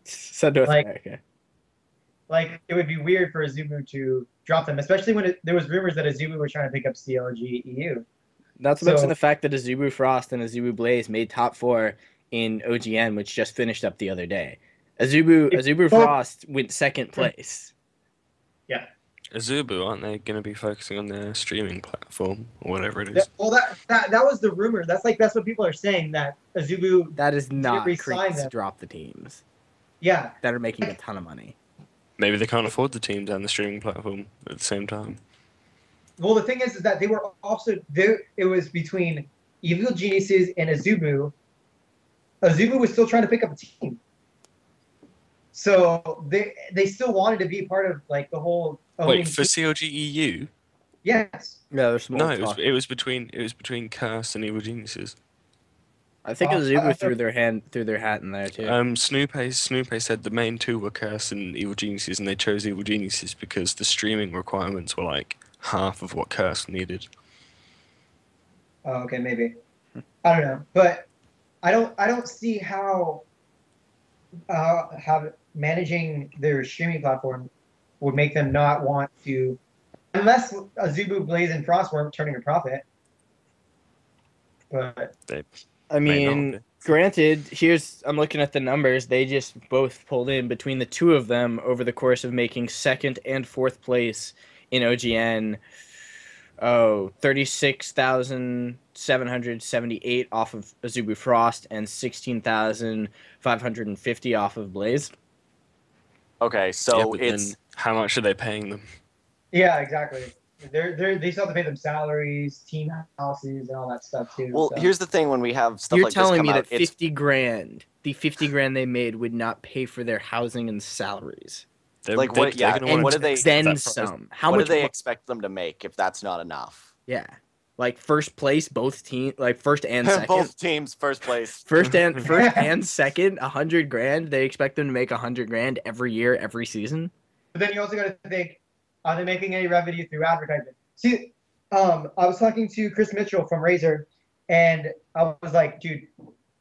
Said North Like- America. Like it would be weird for Azubu to drop them, especially when there was rumors that Azubu was trying to pick up CLG EU. Not to mention So- the fact that Azubu Frost and Azubu Blaze made top 4 in OGN, which just finished up the other day. Azubu Frost went second place. Azubu, aren't they going to be focusing on their streaming platform or whatever it is? Yeah, well, that was the rumor. That's what people are saying that Azubu. That is not re-sign credence to them. drop the teams Yeah, that are making a ton of money. Maybe they can't afford the teams and the streaming platform at the same time. well, the thing is that they were also there. It was between Evil Geniuses and Azubu. Azubu was still trying to pick up a team, so they still wanted to be part of like the whole. Wait, for COGEU? Yes. Yeah, there's more No, talk. it was between Curse and Evil Geniuses. I think I Azubu thought- threw their hat in there too. Snoopy said the main two were Curse and Evil Geniuses, and they chose Evil Geniuses because the streaming requirements were like half of what Curse needed. Oh, okay, maybe. I don't know, but I don't see how managing their streaming platform would make them not want to, unless Azubu, Blaze, and Frost weren't turning a profit. But I May not mean, be. granted, I'm looking at the numbers. They just both pulled in between the two of them over the course of making second and fourth place in OGN. 36,778 off of Azubu Frost and 16,550 off of Blaze. Okay, Yeah, so but it's then how much are they paying them? yeah, exactly. They still have to pay them salaries, team houses, and all that stuff too. well. so. Here's the thing: when we have stuff You're like this telling come me out, that 50 grand, the 50 grand they made would not pay for their housing and salaries. They're, Like, they- what- they're yeah, gonna and wanna what do they- tax Then that price. some. How what much? do they expect them to make if that's not enough? Yeah, like first place, both teams, like first and second. Both teams, first place. First and second, 100 grand. They expect them to make 100 grand every year, every season. But then you also got to think, are they making any revenue through advertising? See, I was talking to Chris Mitchell from Razer, and I was like, dude,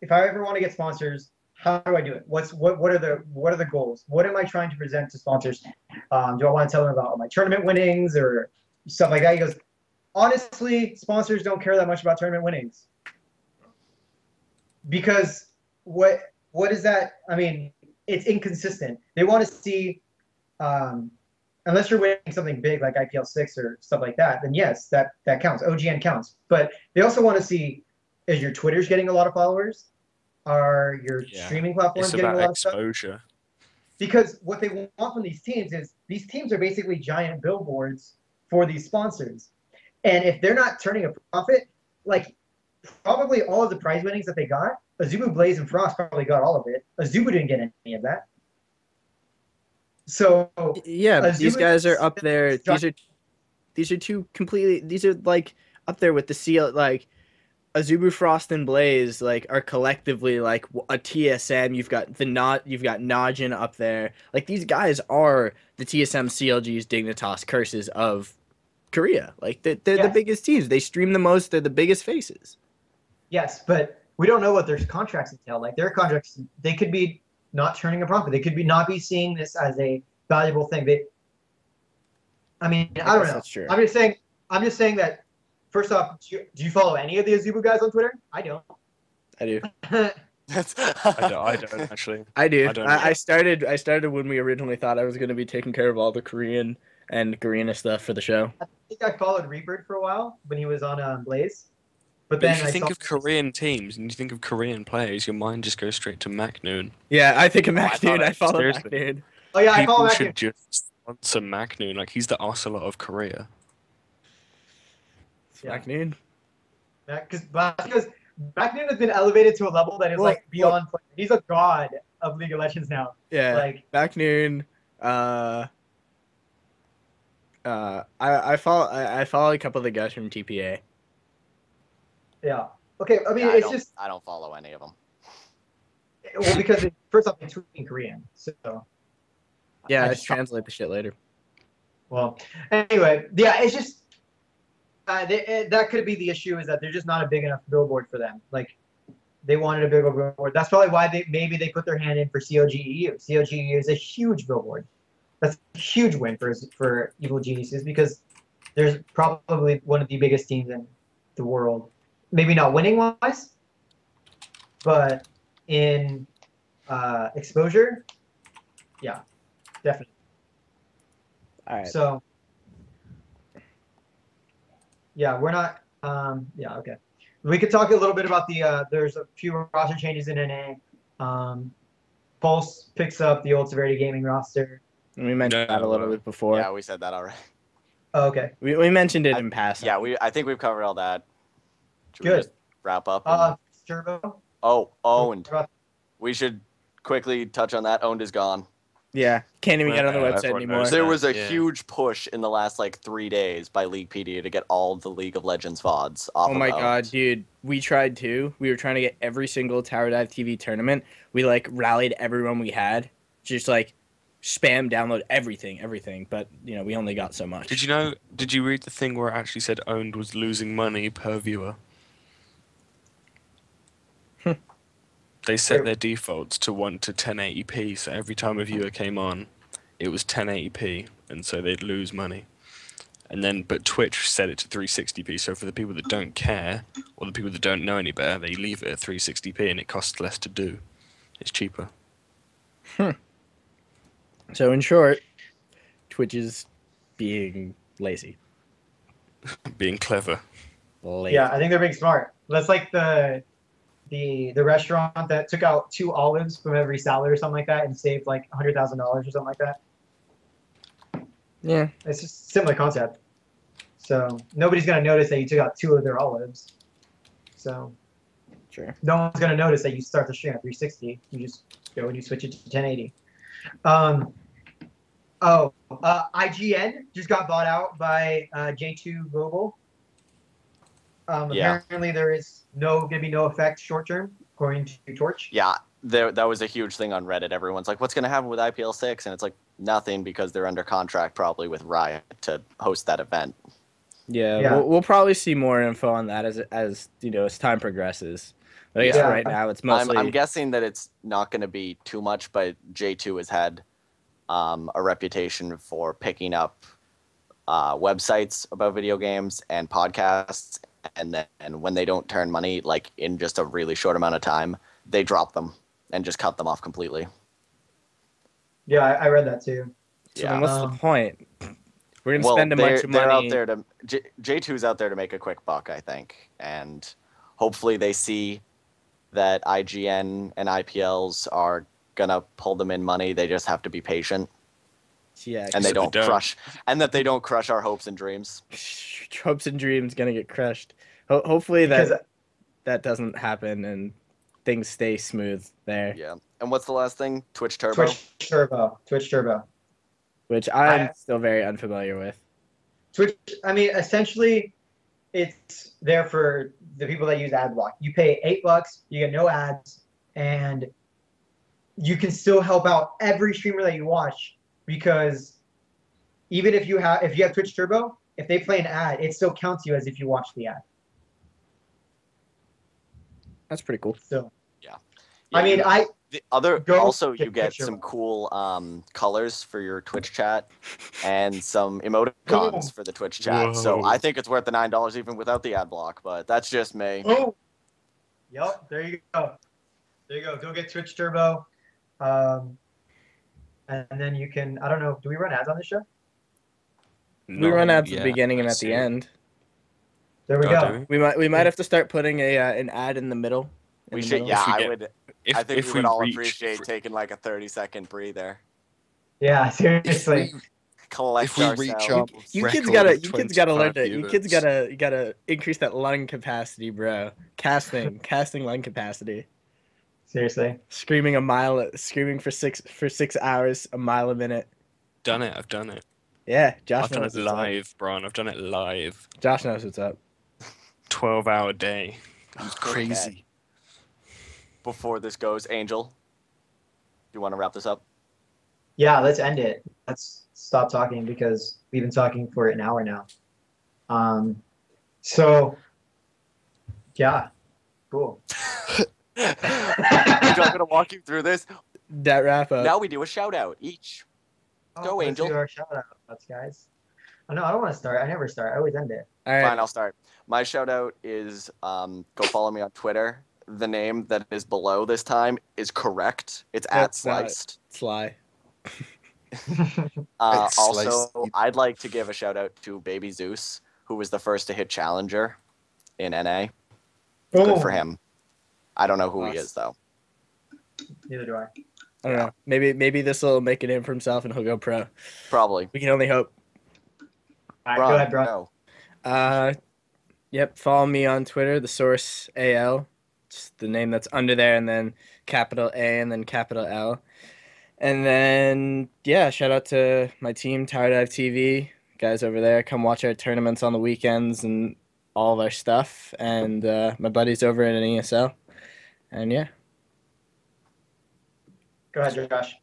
if I ever want to get sponsors, how do I do it? What are the goals? What am I trying to present to sponsors? Do I want to tell them about my tournament winnings or stuff like that? He goes, honestly, sponsors don't care that much about tournament winnings. Because what is that? I mean, it's inconsistent. They want to see, unless you're winning something big like IPL 6 or stuff like that, then yes, that counts. OGN counts. But they also want to see, is your Twitter's getting a lot of followers? Are your streaming platforms It's getting a about lot exposure. of stuff? Because what they want from these teams is these teams are basically giant billboards for these sponsors. And if they're not turning a profit, like probably all of the prize winnings that they got, Azubu, Blaze, and Frost probably got all of it. Azubu didn't get any of that. So yeah, Azubu, these guys are up there. These are two completely. These are like up there with the CL like. Azubu, Frost, and Blaze like are collectively like a TSM. You've got Najin up there. Like these guys are the TSM, CLGs, Dignitas, Curses of Korea. Like they're the biggest teams. They stream the most. They're the biggest faces. Yes, but we don't know what their contracts entail. Like their contracts, they could be not turning a profit. They could be not be seeing this as a valuable thing. I don't know. That's true. I'm just saying that. First off, do you follow any of the Azubu guys on Twitter? I don't. I do. I don't actually. I do. I don't I started when we originally thought I was going to be taking care of all the Korean and Garena stuff for the show. I think I followed Reaper for a while when he was on Blaze. But then if you think of Korean teams and you think of Korean players, your mind just goes straight to Macnoon. Yeah, I think of Macnoon. I follow Macnoon. Oh yeah, I follow Macnoon. Macnoon. People should just sponsor Macnoon. Like he's the Ocelot of Korea. Macnoon. Because Macnoon has been elevated to a level that is beyond. He's a god of League of Legends now. Yeah, like Macnoon. I follow a couple of the guys from TPA. Yeah. Okay. I mean, I don't follow any of them. Well, because first off, they tweet in Korean, so. Yeah, I just translate the shit later. Well, anyway, yeah, it's just. That could be the issue, is that they're just not a big enough billboard for them. Like, they wanted a bigger billboard. That's probably why they put their hand in for COGEU. COGEU is a huge billboard. That's a huge win for Evil Geniuses, because there's probably one of the biggest teams in the world. Maybe not winning wise, but in exposure, yeah, definitely. All right. So. Yeah, we're not. Yeah, okay. We could talk a little bit about the. There's a few roster changes in NA. Pulse picks up the old Severity Gaming roster. We mentioned that a little bit before. Yeah, we said that already. Oh, okay. We mentioned it in passing. Yeah, I think we've covered all that. Should Good. We just wrap up. Turbo. Oh, owned. We should quickly touch on that. Owned is gone. Yeah, can't even get on the website anymore. There was a huge push in the last 3 days by Leaguepedia to get all the League of Legends VODs off. Oh my god, dude. We tried too. We were trying to get every single Tower Dive TV tournament. We rallied everyone we had. Just spam download everything. But we only got so much. Did you read the thing where it actually said Owned was losing money per viewer? They set their defaults to 1080p, so every time a viewer came on, it was 1080p, and so they'd lose money. But Twitch set it to 360p, so for the people that don't care, or the people that don't know any better, they leave it at 360p, and it costs less to do. It's cheaper. So in short, Twitch is being lazy. Being clever. Lazy. Yeah, I think they're being smart. That's like the restaurant that took out 2 olives from every salad or something like that and saved $100,000 or something like that. Yeah. It's just a similar concept. So nobody's going to notice that you took out 2 of their olives. So sure. No one's going to notice that you start the stream at 360. You just go and you switch it to 1080. IGN just got bought out by J2 Global. Apparently there is going to be no effect short term, according to Torch. Yeah, that was a huge thing on Reddit. Everyone's like, what's going to happen with IPL 6? And it's nothing, because they're under contract probably with Riot to host that event. Yeah. We'll probably see more info on that as time progresses. But I guess right now it's mostly. I'm guessing that it's not going to be too much, but J2 has had a reputation for picking up websites about video games and podcasts, and then when they don't turn money in just a really short amount of time, they drop them and just cut them off completely. Yeah, I read that too. So then what's the Um, point? We're gonna Well, spend a bunch of they're out money. there to J2's out there to make a quick buck, I think, and hopefully they see that IGN and IPLs are gonna pull them in money. They just have to be patient, Yeah, and they So they don't don't. crush, and that they don't crush our hopes and dreams. hopes and dreams gonna get crushed. Hopefully because that doesn't happen and things stay smooth there, Yeah. And what's the last thing? Twitch Turbo. Twitch Turbo. which I'm I- still very unfamiliar with. Twitch, I mean, essentially, it's there for the people that use ad block. You pay $8, you get no ads, and you can still help out every streamer that you watch because even if you have Twitch Turbo, if they play an ad, it still counts you as if you watched the ad. That's pretty cool. So Yeah, I mean, you- the other go also get you get Twitch some Turbo. cool colors for your Twitch chat and some emoticons Boom. for the Twitch chat. So Whoa. I think it's worth the $9 even without the ad block, but that's just me. Oh, yep. There you go. There you go. Go get Twitch Turbo, and then you can. I don't know. Do we run ads on this show? We run ads at the Yeah, beginning and I at the see. end. There we Oh, go. do we? We might have to start putting an ad in the middle. in We the should, middle. yeah, If we I get- would. If, I think if we would all reach, appreciate taking like a 30-second breather. Yeah, if seriously. we, Collect if we reach ourselves. our You kids record gotta of you kids gotta learn 25 to you kids viewers, you gotta increase that lung capacity, bro. Casting lung capacity. Seriously. Screaming for 6 hours, a mile a minute. I've done it. Yeah, Josh I've done knows it what's up. live, Brian. I've done it live. Josh knows what's up. 12-hour day. It was crazy. Before this goes, Angel, you want to wrap this up? Yeah, let's end it. Let's stop talking because we've been talking for an hour now. So yeah, cool. I'm going to walk you through this. That wrap up. Now we do a shout out each. Go, let's Angel. do our shout outs, guys. Oh, no, I don't want to start. I never start. I always end it. All right. Fine, I'll start. My shout out is go follow me on Twitter. The name that is below this time is correct. It's No, at it's not. Sliced. Sly. It's Also, Sliced. I'd like to give a shout out to Baby Zeus, who was the first to hit Challenger in NA. Good for him. I don't know who he Nice. is though. Neither do I. I don't know. Maybe this will make a name for himself and he'll go pro. Probably. We can only hope. All right, go ahead, bro. No. Yep. Follow me on Twitter, the Source AL. It's the name that's under there, and then capital A and then capital L. And then yeah, shout out to my team, Tower Dive TV, guys over there. Come watch our tournaments on the weekends and all of our stuff. And my buddies over at an ESL. And yeah. Go ahead, Josh.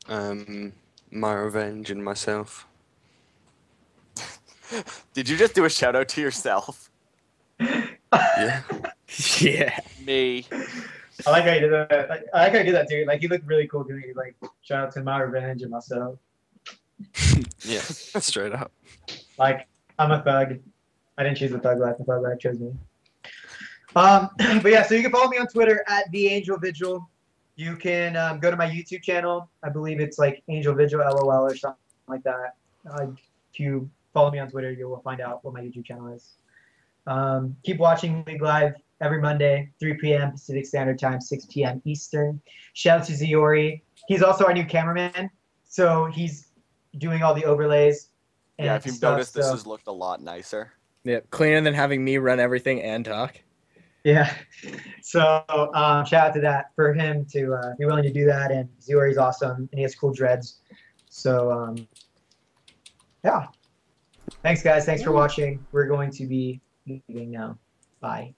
My revenge and myself. Did you just do a shout out to yourself? Yeah. Yeah. Me. I like how you did that. I like how you did that too. Like you look really cool doing it. Like shout out to my revenge and myself. Yeah. Straight up. Like I'm a thug. I didn't choose the thug life. The thug life chose me. But yeah, so you can follow me on Twitter at @TheAngelVigil. You can go to my YouTube channel. I believe it's like Angel Vigil LOL or something like that. If you follow me on Twitter, you will find out what my YouTube channel is. Keep watching League Live every Monday, 3 p.m. Pacific Standard Time, 6 p.m. Eastern. Shout out to Ziori. He's also our new cameraman, so he's doing all the overlays. And Yeah, if you've stuff, noticed, this so- has looked a lot nicer. Yeah. Cleaner than having me run everything and talk. Yeah. So shout out to that for him to be willing to do that. And Ziori's awesome and he has cool dreads. So yeah. Thanks guys. Thanks for watching. We're going to be leaving now. Bye.